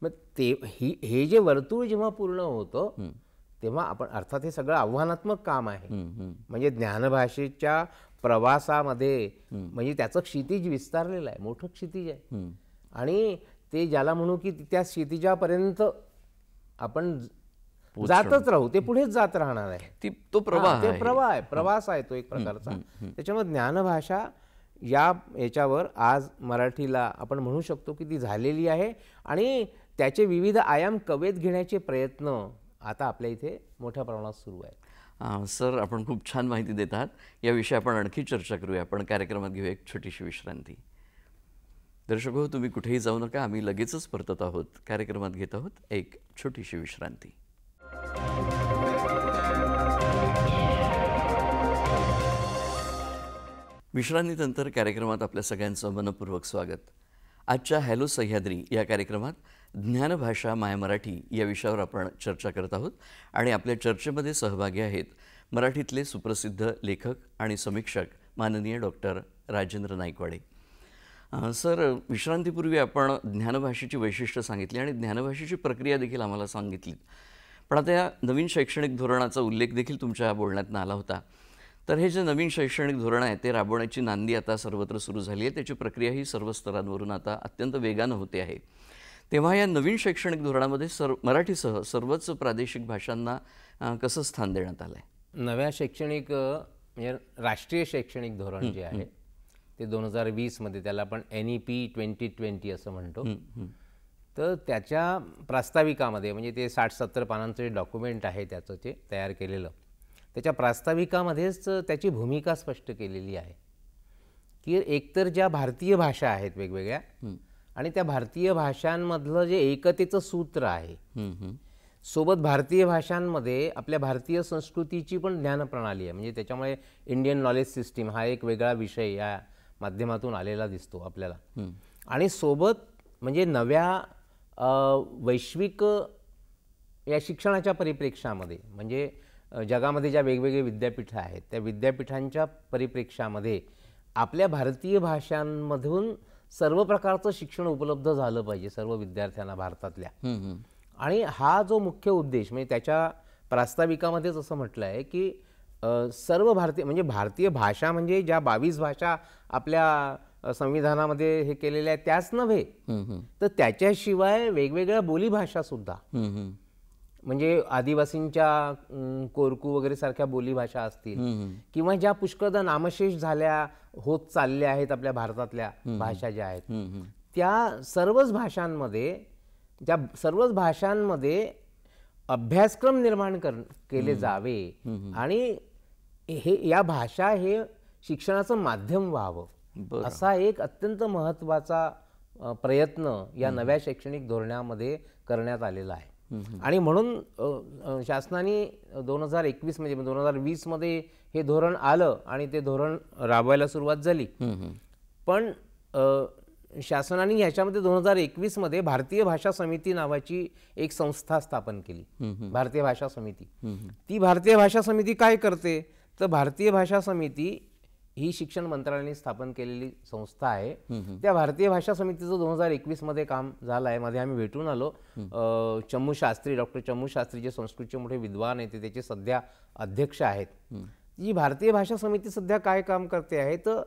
मग ते हे जे वर्तुळ जेव्हा पूर्ण होतं तेव्हा आपण अर्थात हे सगळं आव्हानात्मक काम आहे. म्हणजे ज्ञानभाषेच्या प्रवासामध्ये म्हणजे त्याचं क्षितिज विस्तारलेलं आहे, मोठं क्षितिज आहे. आणि ते ज्याला म्हणू की त्या क्षितिजापर्यंत आपण जातच राहू, ते पुढेच जात राहणार आहे. तो प्रवाह ते प्रवास आहे तो एक प्रकारचा. त्याच्यामुळे ज्ञानभाषा याच्यावर आज मराठीला आपण म्हणू शकतो की ती झालेली आहे आणि त्याचे विविध आयाम कवेत घेण्याचे प्रयत्न आता आपल्या इथे मोठ्या प्रमाणात सुरू आहेत. सर, आपण खूप छान माहिती देतात. याविषयी आपण आणखी चर्चा करूया. आपण कार्यक्रमात घेऊया एक छोटीशी विश्रांती. दर्शक हो, तुम्ही कुठेही जाऊ नका, आम्ही लगेचच परतत आहोत. कार्यक्रमात घेत आहोत एक छोटीशी विश्रांती. विश्रांतीनंतर कार्यक्रमात आपल्या सगळ्यांचं मनपूर्वक स्वागत. आजच्या हॅलो सह्याद्री या कार्यक्रमात ज्ञानभाषा माय मराठी या विषयावर आपण चर्चा करत आहोत आणि आपल्या चर्चेमध्ये सहभागी आहेत मराठीतले सुप्रसिद्ध लेखक आणि समीक्षक माननीय डॉक्टर राजेंद्र नाईकवाडे. सर, विश्रांतीपूर्वी आपण ज्ञानभाषेची वैशिष्ट्य सांगितली आणि ज्ञानभाषेची प्रक्रिया देखील आम्हाला सांगितली. पण आता या नवीन शैक्षणिक धोरणाचा उल्लेख देखील तुमच्या बोलण्यातून आला होता. तर हे जे नवीन शैक्षणिक धोरण आहे ते राबवण्याची नांदी आता सर्वत्र सुरू झाली आहे. त्याची प्रक्रियाही सर्व स्तरांवरून आता अत्यंत वेगानं होते आहे. तेव्हा या नवीन शैक्षणिक धोरणामध्ये मराठीसह सर्वच प्रादेशिक भाषांना कसं स्थान देण्यात आलं आहे? नव्या शैक्षणिक म्हणजे राष्ट्रीय शैक्षणिक धोरण जे आहे ते 2020मध्ये त्याला आपण NEP 2020 असं म्हणतो. तर त्याच्या प्रास्ताविकामध्ये म्हणजे ते 60-70 पानांचं डॉक्युमेंट आहे त्याचं ते तयार केलेलं, त्याच्या प्रास्ताविकामध्येच त्याची भूमिका स्पष्ट केलेली आहे की एकतर ज्या भारतीय भाषा आहेत वेगवेगळ्या आणि त्या भारतीय भाषांमधलं जे एकतेचं सूत्र आहे, सोबत भारतीय भाषांमध्ये आपल्या भारतीय संस्कृतीची पण ज्ञानप्रणाली आहे. म्हणजे त्याच्यामुळे इंडियन नॉलेज सिस्टीम हा एक वेगळा विषय या माध्यमातून आलेला दिसतो आपल्याला. आणि सोबत म्हणजे नव्या वैश्विक या शिक्षणाच्या परिप्रेक्षामध्ये म्हणजे जगामध्ये ज्या वेगवेगळे विद्यापीठं आहेत त्या विद्यापीठांच्या परिप्रेक्ष्यामध्ये आपल्या भारतीय भाषांमधून सर्व प्रकारचं शिक्षण उपलब्ध झालं पाहिजे सर्व विद्यार्थ्यांना भारतातल्या. आणि हा जो मुख्य उद्देश म्हणजे त्याच्या प्रास्ताविकामध्येच असं म्हटलं आहे की सर्व भारतीय म्हणजे भारतीय भाषा म्हणजे ज्या 22 भाषा आपल्या संविधानामध्ये हे केलेल्या आहेत त्याच नव्हे, तर त्याच्याशिवाय वेगवेगळ्या बोलीभाषा सुद्धा, म्हणजे आदिवासींच्या कोरकू वगैरे सारख्या बोलीभाषा असतील किंवा ज्या पुष्कळदा नामशेष झाल्या होत चालल्या आहेत आपल्या भारतातल्या भाषा ज्या आहेत त्या सर्वच भाषांमध्ये अभ्यासक्रम निर्माण केले जावे आणि या भाषा हे शिक्षणाचं माध्यम व्हावं असा एक अत्यंत महत्त्वाचा प्रयत्न या नव्या शैक्षणिक धोरणामध्ये करण्यात आलेला आहे. आणि म्हणून शासनाने 2021 म्हणजे 2020 मध्ये हे धोरण आलं आणि ते धोरण राबवायला सुरुवात झाली. पण शासनाने याच्यामध्ये 2021 मध्ये भारतीय भाषा समिती नावाची एक संस्था स्थापन केली, भारतीय भाषा समिती. ती भारतीय भाषा समिती काय करते तर भारतीय भाषा समिती ही शिक्षण मंत्रालयाने स्थापन केलेली संस्था आहे. त्या भारतीय भाषा समितीचं 2021 मध्ये काम झालं आहे. मध्ये आम्ही भेटून आलो. चमू शास्त्री, डॉक्टर चमू शास्त्री जे संस्कृतचे मोठे विद्वान आहेत ते त्याचे सध्या अध्यक्ष आहेत. ही भारतीय भाषा समिती सध्या काय काम करते आहे तर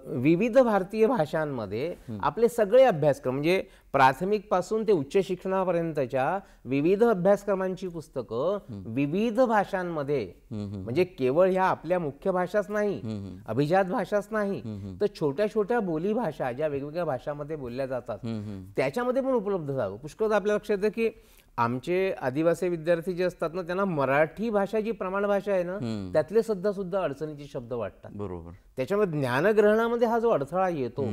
विविध भारतीय भाषांमध्ये आपले सगळे अभ्यासक्रम म्हणजे प्राथमिक पासून ते उच्च शिक्षणापर्यंतच्या विविध अभ्यासक्रमांची पुस्तकं विविध भाषांमध्ये, म्हणजे केवळ ह्या आपल्या मुख्य भाषाच नाही, अभिजात भाषाच नाही, तर छोट्या छोट्या बोली भाषा ज्या वेगवेगळ्या भाषांमध्ये बोलल्या जातात त्याच्यामध्ये पण उपलब्ध झालं. पुष्कळ आपल्या लक्षात येतं की आमचे आदिवासी विद्यार्थी जे असतात ना त्यांना मराठी भाषा जी प्रमाण भाषा आहे ना त्यातले सुद्धा अडचणीचे शब्द वाटतात. बरोबर. त्याच्यामुळे ज्ञानग्रहणामध्ये हा जो अडथळा येतो,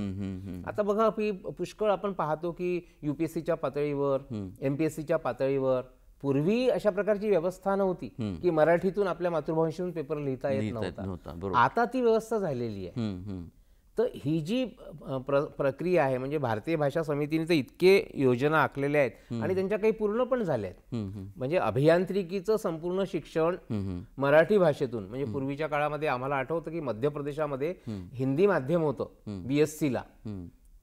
आता बघा पुष्कळ आपण पाहतो की UPSCच्या पातळीवर, MPSCच्या पातळीवर पूर्वी अशा प्रकारची व्यवस्था नव्हती की मराठीतून आपल्या मातृभाषेतून पेपर लिहिता येत नव्हता. आता ती व्यवस्था झालेली आहे. तर ही जी प्रक्रिया आहे म्हणजे भारतीय भाषा समितीने तर इतके योजना आखलेल्या आहेत आणि त्यांच्या काही पूर्ण पण झाल्या आहेत. म्हणजे अभियांत्रिकीचं संपूर्ण शिक्षण मराठी भाषेतून, म्हणजे पूर्वीच्या काळामध्ये आम्हाला आठवतं की मध्य प्रदेशामध्ये हिंदी माध्यम होतं BScला,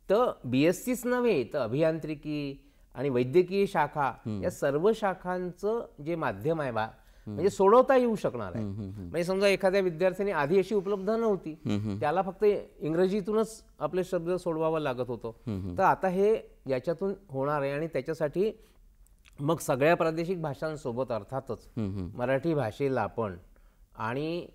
तर BScच नव्हे तर अभियांत्रिकी आणि वैद्यकीय शाखा या सर्व शाखांचं जे माध्यम आहे म्हणजे सोडवता येऊ शकणार आहे. म्हणजे समजा एखाद्या विद्यार्थ्याने आधी अशी उपलब्ध नव्हती, त्याला फक्त इंग्रजीतूनच आपले शब्द सोडवावं लागत होतं, तर आता हे याच्यातून होणार आहे. आणि त्याच्यासाठी मग सगळ्या प्रादेशिक भाषांसोबत अर्थातच मराठी भाषेला पण आणि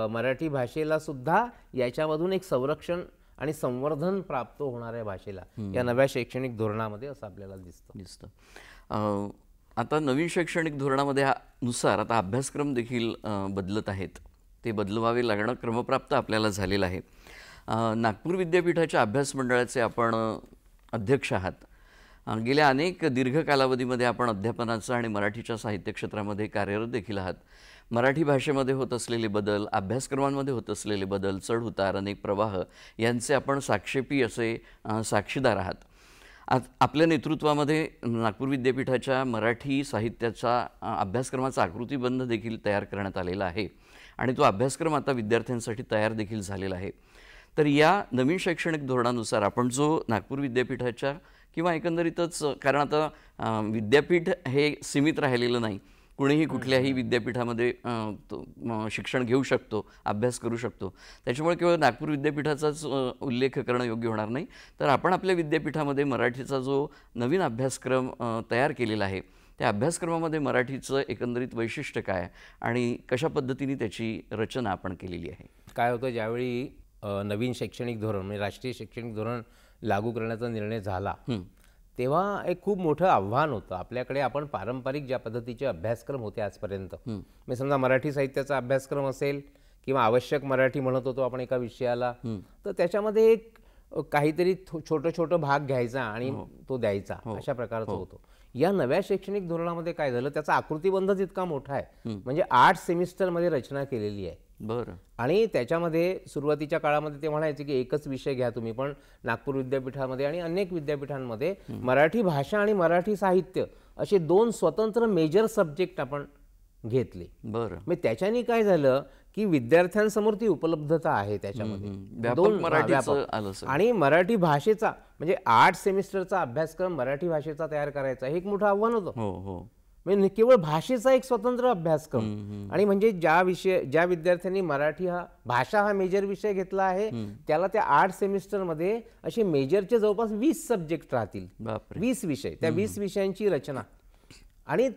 मराठी भाषेला सुद्धा याच्यामधून एक संरक्षण आणि संवर्धन प्राप्त होणाऱ्या भाषेला या नव्या शैक्षणिक धोरणामध्ये असं आपल्याला दिसतं. आता नवीन शैक्षणिक धोरणामध्ये नुसार आता अभ्यासक्रम देखील बदलत आहेत. ते बदलवावे लागणं क्रमप्राप्त आपल्याला झालेलं आहे. नागपूर विद्यापीठाच्या अभ्यास मंडळाचे आपण अध्यक्ष आहात. गेल्या अनेक दीर्घ कालावधीमध्ये आपण अध्यापनाचं आणि मराठीच्या साहित्य क्षेत्रामध्ये कार्यरत देखील आहात. मराठी भाषेमध्ये होत असलेले बदल, अभ्यासक्रमांमध्ये होत असलेले बदल, चढ उतार, अनेक प्रवाह यांचे आपण साक्षेपी असे साक्षीदार आहात. आपल्या नेतृत्वामध्ये नागपूर विद्यापीठाच्या मराठी साहित्याचा अभ्यासक्रमाचा आकृतीबंध देखील तयार करण्यात आलेला आहे आणि तो अभ्यासक्रम आता विद्यार्थ्यांसाठी तयार देखील झालेला आहे. तर या नवीन शैक्षणिक धोरणानुसार आपण जो नागपूर विद्यापीठाच्या किंवा एकंदरीतच, कारण आता विद्यापीठ हे सीमित राहिलेलं नाही, कुणीही कुठल्याही विद्यापीठामध्ये शिक्षण घेऊ शकतो, अभ्यास करू शकतो. त्याच्यामुळे केवळ नागपूर विद्यापीठाचाच उल्लेख करणं योग्य होणार नाही. तर आपण आपल्या विद्यापीठामध्ये मराठीचा जो नवीन अभ्यासक्रम तयार केलेला आहे त्या अभ्यासक्रमामध्ये मराठीचं एकंदरीत वैशिष्ट्य काय आणि कशा पद्धतीने त्याची रचना आपण केलेली आहे? काय होतं, ज्यावेळी नवीन शैक्षणिक धोरण म्हणजे राष्ट्रीय शैक्षणिक धोरण लागू करण्याचा निर्णय झाला तेव्हा एक खूप मोठं आव्हान होतं आपल्याकडे. आपण पारंपरिक ज्या पद्धतीचे अभ्यासक्रम होते आजपर्यंत, म्हणजे समजा मराठी साहित्याचा अभ्यासक्रम असेल किंवा आवश्यक मराठी म्हणत होतो आपण एका विषयाला, तर त्याच्यामध्ये एक काहीतरी छोटं भाग घ्यायचा आणि तो द्यायचा, अशा प्रकारचं होतं. या नव्या शैक्षणिक धोरणामध्ये काय झालं, त्याचा आकृतीबंधच इतका मोठा आहे, म्हणजे 8 सेमिस्टरमध्ये रचना केलेली आहे. बरं. आणि त्याच्यामध्ये सुरुवातीच्या काळामध्ये ते म्हणायचे की एकच विषय घ्या तुम्ही, पण नागपूर विद्यापीठामध्ये आणि अनेक विद्यापीठांमध्ये मराठी भाषा आणि मराठी साहित्य असे 2 स्वतंत्र मेजर सब्जेक्ट आपण घेतले. बरं. मग त्याच्याने काय झालं की विद्यार्थ्यांसमोर ती उपलब्धता आहे त्याच्यामध्ये व्यापक मराठीचं आलं सर. आणि मराठी भाषेचा म्हणजे 8 सेमिस्टरचा अभ्यासक्रम मराठी भाषेचा तयार करायचा हे एक मोठं आव्हान होतं. हो हो. म्हणजे केवळ भाषेचा एक स्वतंत्र अभ्यासक्रम. आणि म्हणजे ज्या विद्यार्थ्यांनी मराठी भाषा हा मेजर विषय घेतला आहे त्याला त्या 8 सेमिस्टरमध्ये असे मेजरचे जवळपास 20 सब्जेक्ट राहतील. 20 विषय, त्या 20 विषयांची रचना. आणि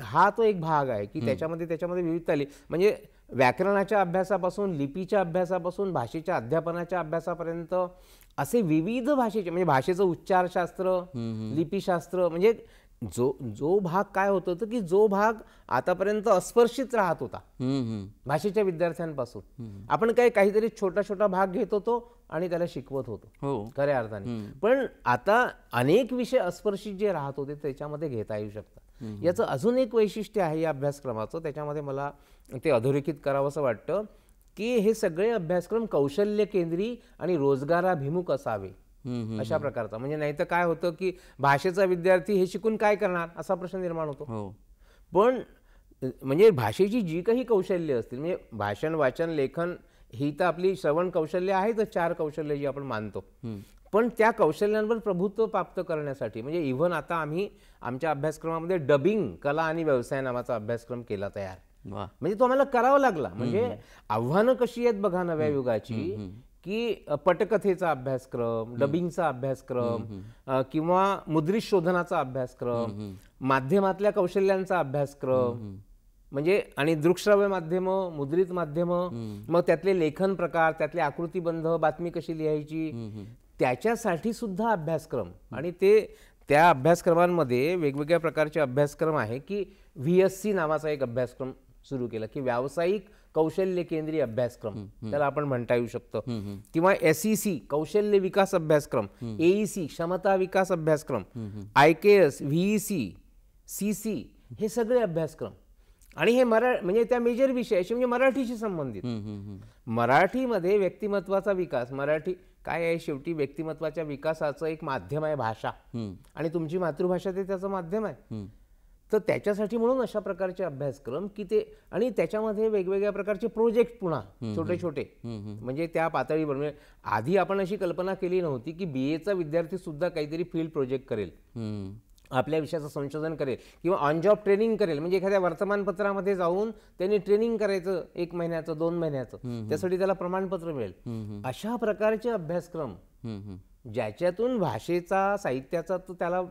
हा तो एक भाग आहे की त्याच्यामध्ये विविधता आली. म्हणजे व्याकरणाच्या अभ्यासापासून, लिपीच्या अभ्यासापासून, भाषेच्या अध्यापनाच्या अभ्यासापर्यंत असे विविध भाषेचे म्हणजे भाषेचं उच्चारशास्त्र, लिपीशास्त्र, म्हणजे जो भाग काय होत होतं की जो भाग आतापर्यंत अस्पर्शित राहत होता भाषेच्या विद्यार्थ्यांपासून, आपण काहीतरी छोटा भाग घेत होतो आणि त्याला शिकवत होतो खऱ्या अर्थाने. पण आता अनेक विषय अस्पर्शित जे राहत होते त्याच्यामध्ये घेता येऊ शकतात. याचं अजून एक वैशिष्ट्य आहे या अभ्यासक्रमाचं, त्याच्यामध्ये मला ते अधोरेखित करावंसं वाटतं की हे सगळे अभ्यासक्रम कौशल्य केंद्री आणि रोजगाराभिमुख असावे अशा प्रकारचा. म्हणजे नाही तर काय होतं की भाषेचा विद्यार्थी हे शिकून काय करणार असा प्रश्न निर्माण होतो. पण म्हणजे भाषेची जी काही कौशल्य असतील, म्हणजे भाषण, वाचन, लेखन ही तर आपली श्रवण कौशल्य आहेच, 4 कौशल्य जी आपण मानतो. पण त्या कौशल्यांवर प्रभुत्व प्राप्त करण्यासाठी म्हणजे इव्हन आता आम्ही आमच्या अभ्यासक्रमामध्ये डबिंग कला आणि व्यवसाय नावाचा अभ्यासक्रम केला तयार. म्हणजे तो आम्हाला करावा लागला. म्हणजे आव्हानं कशी आहेत बघा नव्या युगाची, की पटकथेचा अभ्यासक्रम, डबिंगचा अभ्यासक्रम किंवा मुद्रित शोधनाचा अभ्यासक्रम, माध्यमातल्या कौशल्यांचा अभ्यासक्रम, म्हणजे आणि दृकश्राव्य माध्यम, मुद्रित माध्यम, मग त्यातले लेखन प्रकार, त्यातले आकृतीबंध, बातमी कशी लिहायची, त्याच्यासाठी सुद्धा अभ्यासक्रम. आणि त्या अभ्यासक्रमांमध्ये वेगवेगळ्या प्रकारचे अभ्यासक्रम आहे की VSC नावाचा एक अभ्यासक्रम सुरू केला की व्यावसायिक कौशल्य केंद्रीय अभ्यासक्रम त्याला आपण म्हणता येऊ शकतं. किंवा SEC कौशल्य विकास अभ्यासक्रम, AEC क्षमता विकास अभ्यासक्रम, IKS, VEC, CC हे सगळे अभ्यासक्रम. आणि हे म्हणजे त्या मेजर विषयाशी म्हणजे मराठीशी संबंधित. मराठीमध्ये व्यक्तिमत्वाचा विकास, मराठी काय आहे शेवटी व्यक्तिमत्वाच्या विकासाचं एक माध्यम आहे भाषा, आणि तुमची मातृभाषा ते त्याचं माध्यम आहे. तर त्याच्यासाठी म्हणून अशा प्रकारचे अभ्यासक्रम की ते, आणि त्याच्यामध्ये वेगवेगळ्या प्रकारचे प्रोजेक्ट पुन्हा छोटे छोटे म्हणजे त्या पातळीवर. म्हणजे आधी आपण अशी कल्पना केली नव्हती की BA चा विद्यार्थी सुद्धा काहीतरी फील्ड प्रोजेक्ट करेल, आपल्या विषयाचं संशोधन करेल किंवा ऑन जॉब ट्रेनिंग करेल. म्हणजे एखाद्या वर्तमानपत्रामध्ये जाऊन त्यांनी ट्रेनिंग करायचं 1 महिन्याचं 2 महिन्याचं, त्यासाठी त्याला प्रमाणपत्र मिळेल. अशा प्रकारचे अभ्यासक्रम ज्याच्यातून भाषेचा, साहित्याचा तर त्याला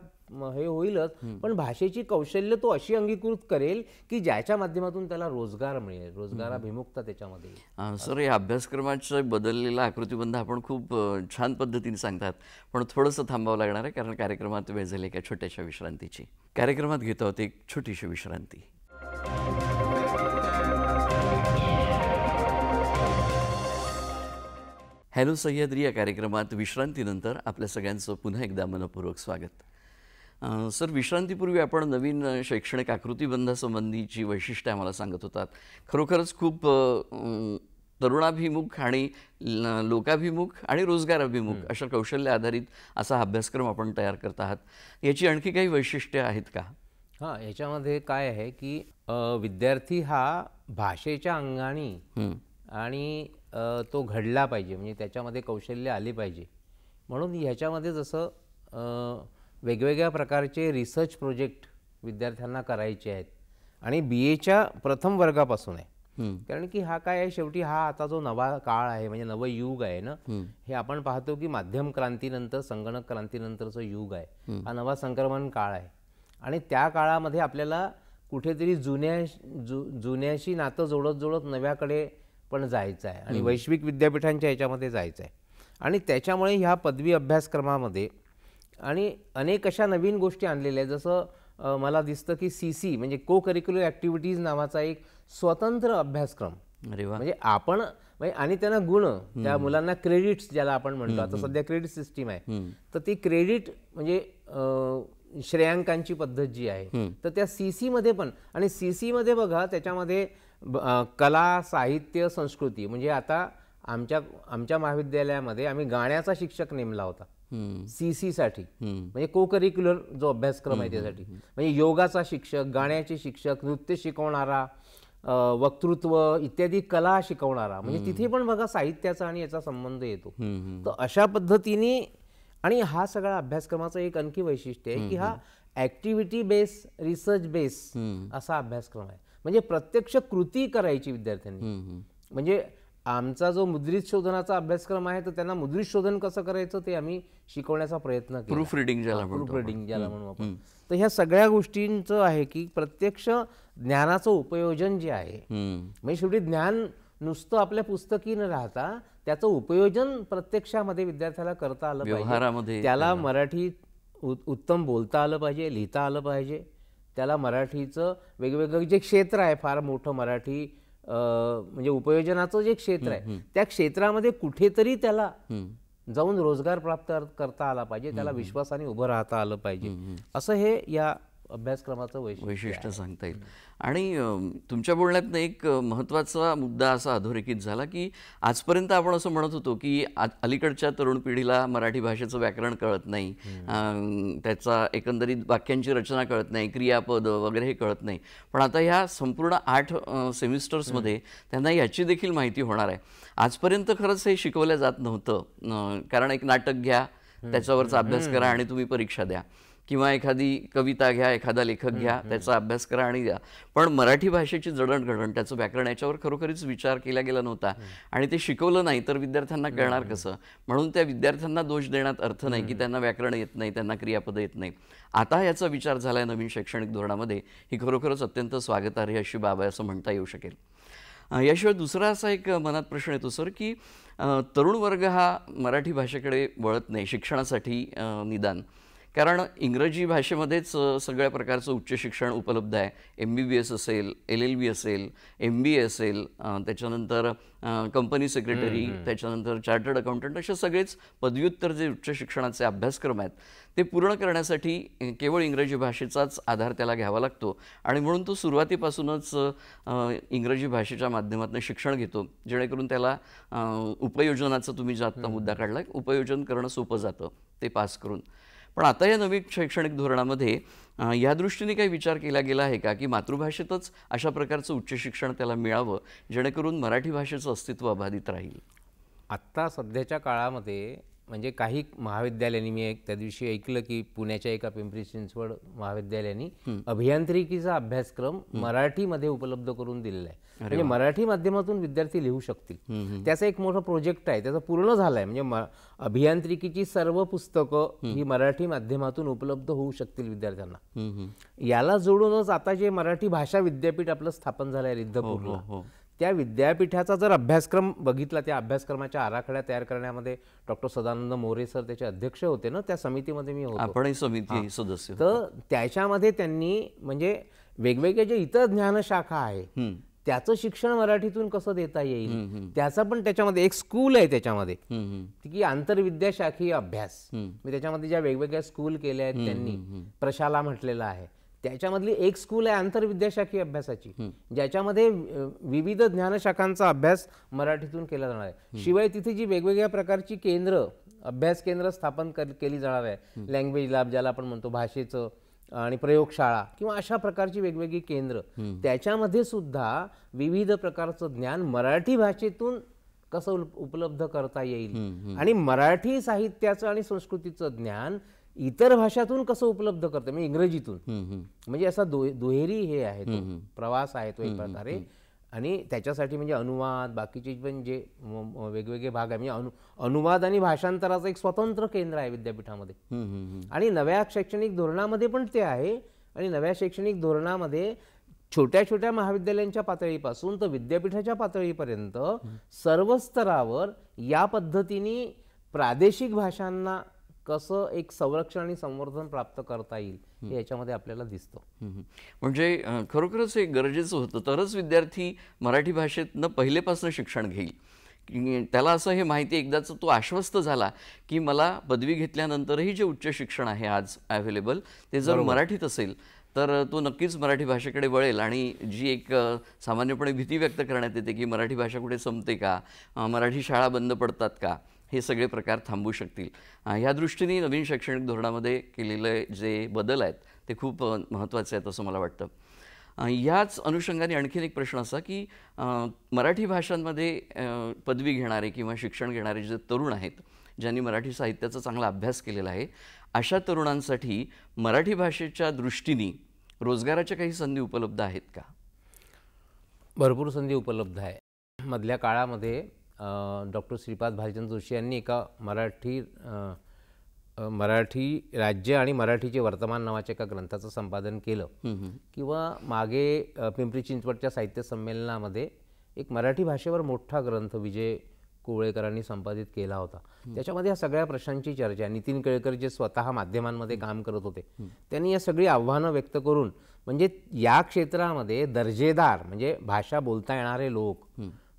हे होईलच, पण भाषेची कौशल्य तो अशी अंगीकृत करेल की ज्याच्या माध्यमातून त्याला रोजगार मिळेल, रोजगाराभिमुखता त्याच्यामध्ये. सर, या अभ्यासक्रमाचा बदललेला आकृतीबंध आपण खूप छान पद्धतीने सांगतात, पण थोडंसं थांबावं लागणार आहे कारण कार्यक्रमात वेळ झाली एका छोट्याशा विश्रांतीची. कार्यक्रमात घेत आहोत एक छोटीशी विश्रांती. हॅलो सह्याद्री या कार्यक्रमात विश्रांतीनंतर आपल्या सगळ्यांचं पुन्हा एकदा मनपूर्वक स्वागत. सर, विश्रांतीपूर्वी आपण नवीन शैक्षणिक आकृतीबंधासंबंधीची वैशिष्ट्ये आम्हाला सांगत होतात. खरोखरच खूप तरुणाभिमुख आणि लोकाभिमुख आणि रोजगाराभिमुख अशा कौशल्य आधारित असा अभ्यासक्रम आपण तयार करत आहात. याची आणखी काही वैशिष्ट्ये आहेत का? हां, याच्यामध्ये काय आहे की विद्यार्थी हा भाषेच्या अंगाने आणि तो घडला पाहिजे, म्हणजे त्याच्यामध्ये कौशल्य आली पाहिजे. म्हणून ह्याच्यामध्ये जसं वेगवेगळ्या प्रकारचे रिसर्च प्रोजेक्ट विद्यार्थ्यांना करायचे आहेत आणि BAच्या प्रथम वर्गापासून आहे. कारण की हा काय आहे शेवटी हा आता जो नवा काळ आहे म्हणजे नवं युग आहे ना, हे आपण पाहतो की माध्यम क्रांतीनंतर संगणक क्रांतीनंतरचं युग आहे. हा नवा संक्रमण काळ आहे आणि त्या काळामध्ये आपल्याला कुठेतरी जुन्याशी नातं जोडत जोडत नव्याकडे पण जायचं आहे आणि वैश्विक विद्यापीठांच्या ह्याच्यामध्ये जायचं आहे. आणि त्याच्यामुळे ह्या पदवी अभ्यासक्रमामध्ये आणि अनेक अशा नवीन गोष्टी आणलेल्या आहेत. जसं मला दिसतं की CC म्हणजे को करिक्युलर ॲक्टिव्हिटीज नावाचा एक स्वतंत्र अभ्यासक्रम. म्हणजे आपण आणि त्यांना गुण, त्या मुलांना क्रेडिट्स ज्याला आपण म्हणतो, आता सध्या क्रेडिट सिस्टीम आहे, तर ती क्रेडिट म्हणजे श्रेयांकांची पद्धत जी आहे, तर त्या CC मध्ये पण. आणि CC मध्ये बघा त्याच्यामध्ये कला, साहित्य, संस्कृती. म्हणजे आता आमच्या महाविद्यालयामध्ये आम्ही गाण्याचा शिक्षक नेमला होता. CC साठी, म्हणजे को करिक्युलर जो अभ्यासक्रम आहे त्यासाठी, म्हणजे योगाचा शिक्षक, गाण्याचे शिक्षक, नृत्य शिकवणारा, वक्तृत्व इत्यादी कला शिकवणारा, म्हणजे तिथे पण बघा साहित्याचा आणि याचा संबंध येतो. तर अशा पद्धतीने, आणि हा सगळा अभ्यासक्रमाचं एक आणखी वैशिष्ट्य आहे की हा ऍक्टिव्हिटी बेस, रिसर्च बेस असा अभ्यासक्रम आहे. म्हणजे प्रत्यक्ष कृती करायची विद्यार्थ्यांनी. म्हणजे आमचा जो मुद्रित शोधनाचा अभ्यासक्रम आहे तर त्यांना मुद्रित शोधन कसं करायचं ते आम्ही शिकवण्याचा प्रयत्न केला. प्रूफ रिडिंग ज्याला म्हणू आपण. तर ह्या सगळ्या गोष्टींचं आहे की प्रत्यक्ष ज्ञानाचं उपयोजन जे आहे, म्हणजे शेवटी ज्ञान नुसतं आपल्या पुस्तकी न राहता त्याचं उपयोजन प्रत्यक्षामध्ये विद्यार्थ्याला करता आलं पाहिजे. त्याला मराठी उत्तम बोलता आलं पाहिजे, लिहिता आलं पाहिजे. त्याला मराठीचं वेगवेगळं जे क्षेत्र आहे, फार मोठं मराठी म्हणजे उपयोजनाचं जे क्षेत्र आहे त्या क्षेत्रामध्ये कुठेतरी त्याला जाऊन रोजगार प्राप्त करता आला पाहिजे, त्याला विश्वासाने उभं राहता आलं पाहिजे. असं हे या अभ्यासक्रमाचं वैशिष्ट्य सांगता येईल. आणि तुमच्या बोलण्यातनं एक महत्त्वाचा मुद्दा असा अधोरेखित झाला की आजपर्यंत आपण असं म्हणत होतो की अलीकडच्या तरुण पिढीला मराठी भाषेचं व्याकरण कळत नाही, त्याचा एकंदरीत वाक्यांची रचना कळत नाही, क्रियापद वगैरे हे कळत नाही. पण आता ह्या संपूर्ण 8 सेमिस्टर्समध्ये त्यांना याची देखील माहिती होणार आहे. आजपर्यंत खरंच हे शिकवलं जात नव्हतं, कारण एक नाटक घ्या, त्याच्यावरचा अभ्यास करा आणि तुम्ही परीक्षा द्या, किंवा एखादी कविता घ्या, एखादा लेखक घ्या, त्याचा अभ्यास करा आणि द्या. पण मराठी भाषेची जडणघडण, त्याचं व्याकरण याच्यावर खरोखरीच विचार केला गेला नव्हता आणि ते शिकवलं नाही तर विद्यार्थ्यांना कळणार कसं. म्हणून त्या विद्यार्थ्यांना दोष देण्यात अर्थ नाही की त्यांना व्याकरण येत नाही, त्यांना क्रियापदं येत नाही. आता याचा विचार झाला आहे नवीन शैक्षणिक धोरणामध्ये, ही खरोखरच अत्यंत स्वागतार्ह अशी बाब आहे असं म्हणता येऊ शकेल. याशिवाय दुसरा असा एक मनात प्रश्न येतो सर की तरुण वर्ग हा मराठी भाषेकडे वळत नाही शिक्षणासाठी निदान, कारण इंग्रजी भाषेमध्येच सगळ्या प्रकारचं उच्च शिक्षण उपलब्ध आहे. MBBS असेल, LLB असेल, MBA असेल, त्याच्यानंतर कंपनी सेक्रेटरी, त्याच्यानंतर चार्टर्ड अकाउंटंट, असे सगळेच पदव्युत्तर जे उच्च शिक्षणाचे अभ्यासक्रम आहेत ते पूर्ण करण्यासाठी केवळ इंग्रजी भाषेचाच आधार त्याला घ्यावा लागतो. आणि म्हणून तो सुरुवातीपासूनच इंग्रजी भाषेच्या माध्यमातून शिक्षण घेतो, जेणेकरून त्याला उपयोजनाचं तुम्ही जो आत्ता मुद्दा काढला, उपयोजन करणं सोपं जातं ते पास करून. पण आता या नवीन शैक्षणिक धोरणामध्ये या दृष्टीने काही विचार केला गेला आहे का की मातृभाषेतच अशा प्रकारचं उच्च शिक्षण त्याला मिळावं, जेणेकरून मराठी भाषेचं अस्तित्व अबाधित राहील? आत्ता सध्याच्या काळामध्ये म्हणजे काही महाविद्यालयांनी, मी त्या दिवशी ऐकलं की पुण्याच्या एका पिंपरी चिंचवड महाविद्यालयाने अभियांत्रिकीचा अभ्यासक्रम मराठीमध्ये उपलब्ध करून दिलेला आहे. म्हणजे मराठी माध्यमातून विद्यार्थी लिहू शकतील. त्याचा एक मोठा प्रोजेक्ट आहे, त्याचा पूर्ण झाला आहे. म्हणजे अभियांत्रिकीची सर्व पुस्तकं ही मराठी माध्यमातून उपलब्ध होऊ शकतील विद्यार्थ्यांना. याला जोडूनच आता जे मराठी भाषा विद्यापीठ आपलं स्थापन झालं आहे रिद्धपूरला, त्या विद्यापीठाचा जर अभ्यासक्रम बघितला, त्या अभ्यासक्रमाच्या आराखड्या तयार करण्यामध्ये डॉक्टर सदानंद मोरे सर त्याचे अध्यक्ष होते ना, त्या समितीमध्ये मी होतो, आपण समिती सदस्य. तर त्याच्यामध्ये त्यांनी म्हणजे वेगवेगळे जे इतर ज्ञानशाखा आहे त्याचं शिक्षण मराठीतून कसं देता येईल त्याचा पण त्याच्यामध्ये एक स्कूल आहे त्याच्यामध्ये की आंतरविद्याशाखीय अभ्यास. त्याच्यामध्ये ज्या वेगवेगळ्या स्कूल केल्या आहेत त्यांनी, प्रशाला म्हटलेलं आहे, त्याच्यामधली एक स्कूल आहे आंतरविद्याशाखी अभ्यासाची, ज्याच्यामध्ये विविध ज्ञानशाखांचा अभ्यास मराठीतून केला जाणार आहे. शिवाय तिथे जी वेगवेगळ्या प्रकारची केंद्र, अभ्यास केंद्र स्थापन केली जाणार आहे, लँग्वेज लॅब ज्याला आपण म्हणतो, भाषेचं, आणि प्रयोगशाळा किंवा अशा प्रकारची वेगवेगळी केंद्र, त्याच्यामध्ये सुद्धा विविध प्रकारचं ज्ञान मराठी भाषेतून कसं उपलब्ध करता येईल आणि मराठी साहित्याचं आणि संस्कृतीचं ज्ञान इतर भाषातून कसं उपलब्ध करतं, म्हणजे इंग्रजीतून. म्हणजे असा दुहेरी हे आहे, तो प्रवास आहे तो एक प्रकारे. आणि त्याच्यासाठी म्हणजे अनुवाद, बाकीचे पण जे वेगवेगळे भाग आहे, म्हणजे अनुवाद आणि भाषांतराचं एक स्वतंत्र केंद्र आहे विद्यापीठामध्ये. आणि नव्या शैक्षणिक धोरणामध्ये पण ते आहे. आणि नव्या शैक्षणिक धोरणामध्ये छोट्या छोट्या महाविद्यालयांच्या पातळीपासून तर विद्यापीठाच्या पातळीपर्यंत सर्व स्तरावर या पद्धतीने प्रादेशिक भाषांना कसं एक संरक्षण आणि संवर्धन प्राप्त करता येईल हे याच्यामध्ये आपल्याला दिसतं. म्हणजे खरोखरच हे गरजेचं होतं, तरच विद्यार्थी मराठी भाषेतनं पहिलेपासून शिक्षण घेईल. त्याला असं हे माहिती एकदाच तो आश्वस्त झाला की मला पदवी घेतल्यानंतरही जे उच्च शिक्षण आहे आज अवेलेबल ते जर मराठीत असेल तर तो नक्कीच मराठी भाषेकडे वळेल. आणि जी एक सामान्यपणे भीती व्यक्त करण्यात येते की मराठी भाषा कुठे संपते का, मराठी शाळा बंद पडतात का, हे सगळे प्रकार थांबू शकतील. ह्या दृष्टीने नवीन शैक्षणिक धोरणामध्ये केलेले जे बदल आहेत ते खूप महत्त्वाचे आहेत असं मला वाटतं. याच अनुषंगाने आणखीन एक प्रश्न असा की मराठी भाषांमध्ये पदवी घेणारे किंवा शिक्षण घेणारे जे तरुण आहेत, ज्यांनी मराठी साहित्याचा चांगला अभ्यास केलेला आहे, अशा तरुणांसाठी मराठी भाषेच्या दृष्टीने रोजगाराच्या काही संधी उपलब्ध आहेत का? भरपूर संधी उपलब्ध आहे. मधल्या काळामध्ये डॉक्टर श्रीपाद भालचंद्र जोशी यांनी एका मराठी राज्य आणि मराठीचे वर्तमान नावाच्या एका ग्रंथाचं संपादन केलं. किंवा मागे पिंपरी चिंचवडच्या साहित्य संमेलनामध्ये एक मराठी भाषेवर मोठा ग्रंथ विजय कोवळेकरांनी संपादित केला होता. त्याच्यामध्ये या सगळ्या प्रश्नांची चर्चा, नितीन केळकर जे स्वतः माध्यमांमध्ये काम करत होते त्यांनी या सगळी आव्हानं व्यक्त करून, म्हणजे या क्षेत्रामध्ये दर्जेदार म्हणजे भाषा बोलता येणारे लोक,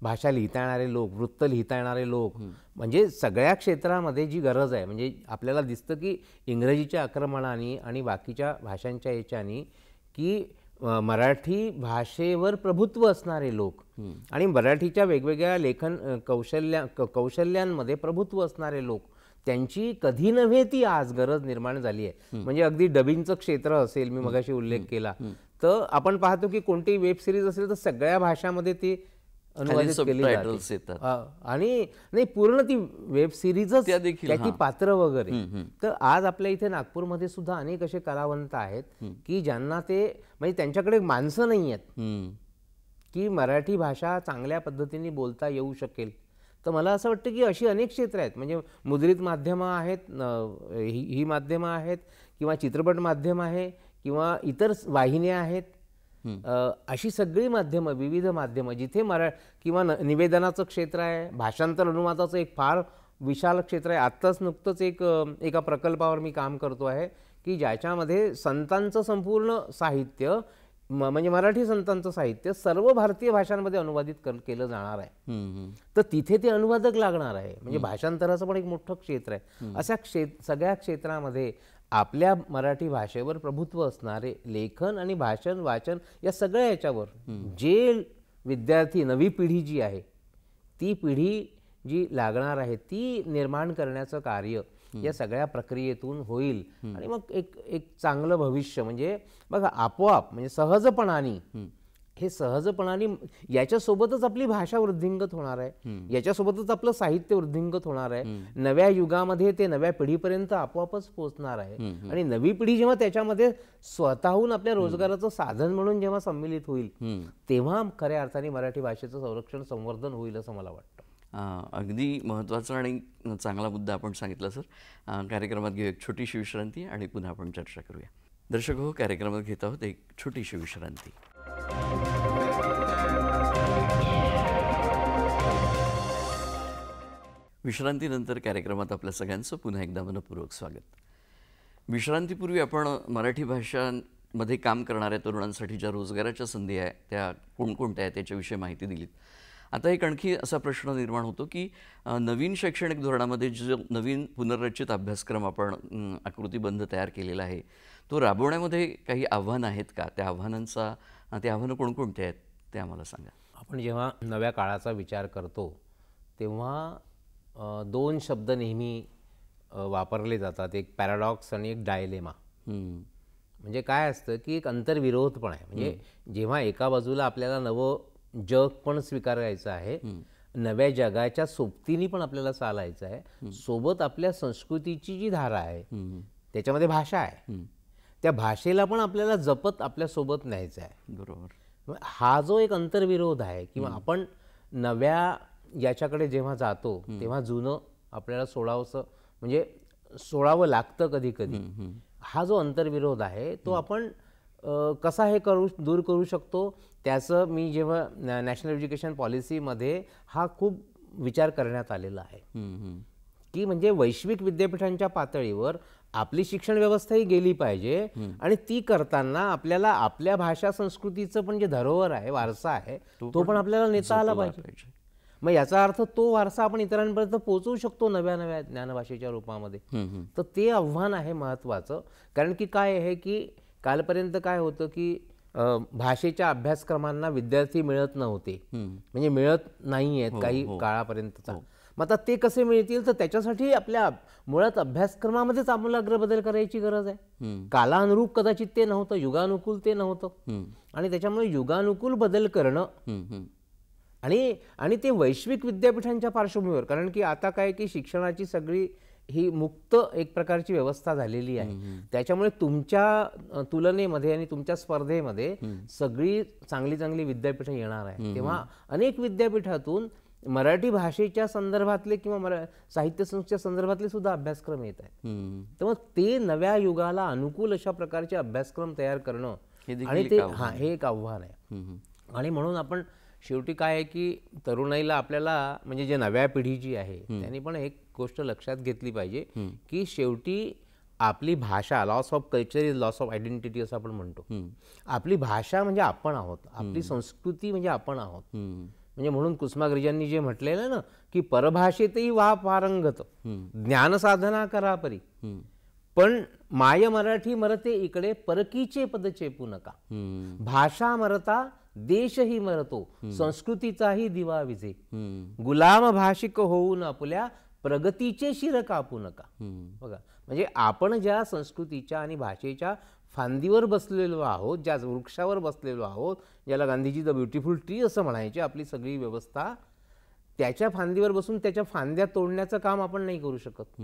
भाषा लिहिता येणारे लोक, वृत्त लिहिता येणारे लोक, म्हणजे सगळ्या क्षेत्रामध्ये जी गरज आहे, म्हणजे आपल्याला दिसतं की इंग्रजीच्या आक्रमणाने आणि बाकीच्या भाषांच्या याच्याने की मराठी भाषेवर प्रभुत्व असणारे लोक आणि मराठीच्या वेगवेगळ्या लेखन कौशल्यांमध्ये प्रभुत्व असणारे लोक, त्यांची कधी नव्हे ती आज गरज निर्माण झाली आहे. म्हणजे अगदी डबिंगचं क्षेत्र असेल, मी मगाशी उल्लेख केला, तर आपण पाहतो की कोणतीही वेब सिरीज असेल तर सगळ्या भाषांमध्ये ती अनुवादित केली जाते. आणि नाही, पूर्ण ती वेब सिरीजच त्याची पात्र वगैरे. तर आज आपल्या इथे नागपूरमध्ये सुद्धा अनेक असे कलावंत आहेत की ज्यांना ते म्हणजे त्यांच्याकडे माणसं नाही आहेत की मराठी भाषा चांगल्या पद्धतीने बोलता येऊ शकेल. तर मला असं वाटतं की अशी अनेक क्षेत्र आहेत, म्हणजे मुद्रित माध्यमं आहेत, ही माध्यमं आहेत, किंवा चित्रपट माध्यम आहे, किंवा इतर वाहिन्या आहेत, अशी सगळी माध्यमं, विविध माध्यमं जिथे किंवा निवेदनाचं क्षेत्र आहे, भाषांतर अनुवादाचं एक फार विशाल क्षेत्र आहे. आत्ताच नुकतंच एका प्रकल्पावर मी काम करतो आहे की ज्याच्यामध्ये संतांचं संपूर्ण साहित्य, म्हणजे मराठी संतांचं साहित्य सर्व भारतीय भाषांमध्ये अनुवादित केलं जाणार आहे. तर तिथे ते अनुवादक लागणार आहे, म्हणजे भाषांतराचं पण एक मोठं क्षेत्र आहे. अशा सगळ्या क्षेत्रामध्ये आपल्या मराठी भाषेवर प्रभुत्व असणारे लेखन आणि भाषण वाचन या सगळ्या याच्यावर जे विद्यार्थी, नवी पिढी जी आहे, ती पिढी जी लागणार आहे ती निर्माण करण्याचं कार्य या सगळ्या प्रक्रियेतून होईल. आणि मग एक चांगलं भविष्य, म्हणजे बघा आपोआप, म्हणजे सहजपणाने, हे सहजपणाने याच्यासोबतच आपली भाषा वृद्धिंगत होणार आहे, याच्यासोबतच आपलं साहित्य वृद्धिंगत होणार आहे. नव्या युगामध्ये ते नव्या पिढीपर्यंत आपोआपच पोहोचणार आहे. आणि नवी पिढी जेव्हा त्याच्यामध्ये स्वतःहून आपल्या रोजगाराचं साधन म्हणून जेव्हा सम्मिलित होईल, तेव्हा खऱ्या अर्थाने मराठी भाषेचं संरक्षण, संवर्धन होईल असं मला वाटतं. अगदी महत्त्वाचा आणि चांगला मुद्दा आपण सांगितला सर. कार्यक्रमात घेऊ एक छोटीशी विश्रांती आणि पुन्हा आपण चर्चा करूया. दर्शक हो, कार्यक्रमात घेत आहोत एक छोटीशी विश्रांती. विश्रांतीनंतर कार्यक्रमात आपल्या सगळ्यांचं पुन्हा एकदा मनपूर्वक स्वागत. विश्रांतीपूर्वी आपण मराठी भाषांमध्ये काम करणाऱ्या तरुणांसाठी ज्या रोजगाराच्या संधी आहे त्या कोणकोणत्या आहेत त्याच्याविषयी माहिती दिलीत. आता एक आणखी असा प्रश्न निर्माण होतो की नवीन शैक्षणिक धोरणामध्ये जो नवीन पुनर्रचित अभ्यासक्रम आपण आकृतीबंध तयार केलेला आहे, तो राबवण्यामध्ये काही आव्हानं आहेत का? ते आव्हानं कोणकोणते आहेत ते आम्हाला सांगा. आपण जेव्हा नव्या काळाचा विचार करतो तेव्हा दोन शब्द नेहमी वापरले जातात, एक पॅराडॉक्स आणि एक डायलेमा. म्हणजे काय असतं की एक अंतर्विरोध पण आहे. म्हणजे जेव्हा एका बाजूला आपल्याला नवं जग पण स्वीकारायचं आहे, नव्या जगाच्या सोबतीने पण आपल्याला चालायचं आहे, सोबत आपल्या संस्कृतीची जी धारा आहे त्याच्यामध्ये भाषा आहे, त्या भाषेला पण आपल्याला जपत आपल्या सोबत न्यायचं आहे. बरोबर. हा जो एक अंतर्विरोध आहे, किंवा आपण नव्या याच्याकडे जेव्हा जातो तेव्हा जुनं आपल्याला सोडावं लागतं कधी कधी. हा जो अंतर्विरोध आहे तो आपण कसा हे दूर करू शकतो, त्याचं मी जेव्हा नॅशनल एज्युकेशन पॉलिसीमध्ये हा खूप विचार करण्यात आलेला आहे की म्हणजे वैश्विक विद्यापीठांच्या पातळीवर आपली शिक्षण व्यवस्था ही गेली पाहिजे, आणि ती करताना आपल्याला आपल्या भाषा संस्कृतीचं पण जे धरोहर आहे, वारसा आहे, तो पण आपल्याला नेता आला पाहिजे. मग याचा अर्थ तो वारसा आपण इतरांपर्यंत पोहोचवू शकतो नव्या नव्या ज्ञानभाषेच्या रूपामध्ये. तर ते आव्हान आहे महत्त्वाचं. कारण की काय आहे की कालपर्यंत काय होतं की भाषेच्या अभ्यासक्रमांना विद्यार्थी मिळत नव्हते, म्हणजे मिळत नाही आहेत काही काळापर्यंतचा. मग आता ते कसे मिळतील, तर त्याच्यासाठी आपल्या मुळात अभ्यासक्रमामध्येच आमूलाग्र बदल करायची गरज आहे. कालानुरूप कदाचित ते नव्हतं, युगानुकूल ते नव्हतं, आणि त्याच्यामुळे युगानुकूल बदल करणं आणि ते वैश्विक विद्यापीठांच्या पार्श्वभूमीवर, कारण की आता काय की शिक्षणाची सगळी ही मुक्त एक प्रकारची व्यवस्था झालेली आहे. त्याच्यामुळे तुमच्या तुलनेमध्ये आणि तुमच्या स्पर्धेमध्ये सगळी चांगली चांगली विद्यापीठं येणार आहे. तेव्हा अनेक विद्यापीठातून मराठी भाषेच्या संदर्भातले किंवा साहित्य संस्थेच्या संदर्भातले सुद्धा अभ्यासक्रम येत आहेत. तेव्हा ते नव्या युगाला अनुकूल अशा प्रकारचे अभ्यासक्रम तयार करणं आणि ते हे एक आव्हान आहे. आणि म्हणून आपण शेवटी काय आहे की तरुणाईला आपल्याला म्हणजे जे नव्या पिढीची आहे त्यांनी पण एक गोष्ट लक्षात घेतली पाहिजे की शेवटी आपली भाषा, loss of culture is loss of identity असं आपण म्हणतो. आपली भाषा म्हणजे आपण आहोत, आपली संस्कृती म्हणजे आपण आहोत. म्हणजे म्हणून कुसुमाग्रजांनी जे म्हटलेलं ना की परभाषेतही व्हा पारंगत, ज्ञानसाधना करा परी, पण माय मराठी मरते इकडे परकीचे पद चेपू नका. भाषा मरता देशही मरतो, संस्कृतीचाही दिवा विझे. गुलाम भाषिक होऊन आपल्या प्रगतीचे शिर कापू नका. बघा, म्हणजे आपण ज्या संस्कृतीच्या आणि भाषेच्या फांदीवर बसलेलो आहोत, ज्या वृक्षावर बसलेलो आहोत, ज्याला गांधीजी द ब्युटिफुल ट्री असं म्हणायचे, आपली सगळी व्यवस्था त्याच्या फांदीवर बसून त्याच्या फांद्या तोडण्याचं काम आपण नाही करू शकत.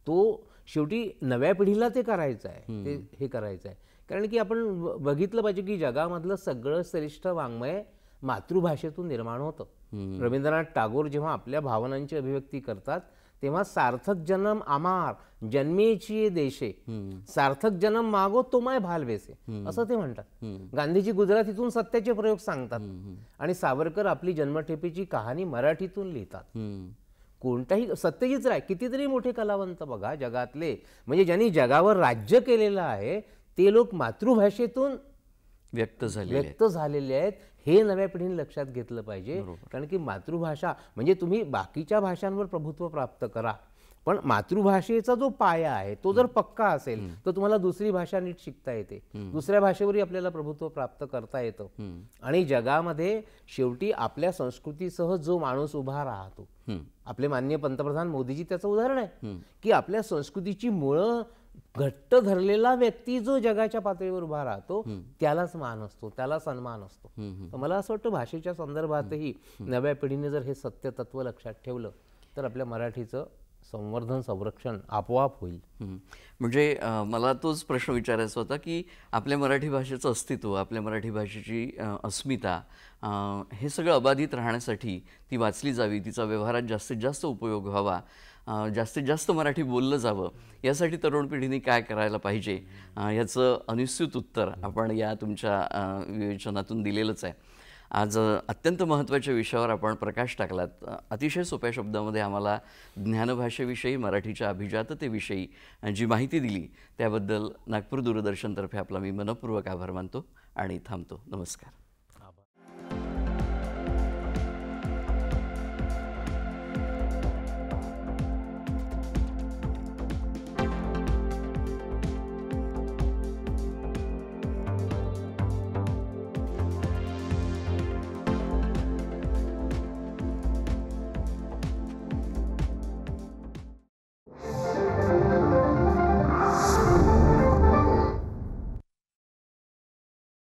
तो शेवटी नव्या पिढीला ते करायचं आहे, ते हे करायचं आहे. कारण की आपण बघितलं पाहिजे की जगामधलं सगळं श्रेष्ठ वाङ्मय मातृभाषेतून निर्माण होतं. रवींद्रनाथ टागोर जेव्हा आपल्या भावनांची अभिव्यक्ती करतात तेव्हा सार्थक जन्म आमार जन्मेची देशे, सार्थक जन्म मागो तो माय भालवेसे असं ते म्हणतात. गांधीजी गुजरातीतून सत्याचे प्रयोग सांगतात आणि सावरकर आपली जन्मठेपेची कहाणी मराठीतून लिहितात. कोणताही सत्यजित राय, कितीतरी मोठे कलावंत बघा जगातले, म्हणजे ज्यांनी जगावर राज्य केलेलं आहे ते लोक मातृभाषेतून व्यक्त झालेले आहेत. हे नव्या पिढीने लक्षात घेतलं पाहिजे. कारण की मातृभाषा म्हणजे तुम्ही बाकीच्या भाषांवर प्रभुत्व प्राप्त करा, पण मातृभाषेचा जो पाया आहे तो जर पक्का असेल तर तुम्हाला दुसरी भाषा नीट शिकता येते, दुसऱ्या भाषेवरही आपल्याला प्रभुत्व प्राप्त करता येतं. आणि जगामध्ये शेवटी आपल्या संस्कृतीसह जो माणूस उभा राहतो, आपले माननीय पंतप्रधान मोदीजी त्याचं उदाहरण आहे की आपल्या संस्कृतीची मुळं घट्ट धरलेला व्यक्ती जो जगाच्या पातळीवर उभा राहतो त्यालाच मान असतो, त्याला सन्मान असतो. तर मला असं वाटतं भाषेच्या संदर्भातही नव्या पिढीने जर हे सत्य तत्व लक्षात ठेवलं तर आपल्या मराठीचं संवर्धन संरक्षण आपोआप होईल. म्हणजे मला तोच प्रश्न विचारायचा होता की आपल्या मराठी भाषेचं अस्तित्व, आपल्या मराठी भाषेची अस्मिता, हे सगळं अबाधित राहण्यासाठी ती वाचली जावी, तिचा व्यवहारात जास्तीत जास्त उपयोग व्हावा, जास्तीत जास्त मराठी बोललं जावं, यासाठी तरुण पिढीने काय करायला पाहिजे याचं अनिश्चित उत्तर आपण या तुमच्या विवेचनातून दिलेलंच आहे. आज अत्यंत महत्त्वाच्या विषयावर आपण प्रकाश टाकलात. अतिशय सोप्या शब्दामध्ये आम्हाला ज्ञानभाषेविषयी, मराठीच्या अभिजाततेविषयी जी माहिती दिली त्याबद्दल नागपूर दूरदर्शनतर्फे आपला मी मनपूर्वक आभार मानतो आणि थांबतो. नमस्कार.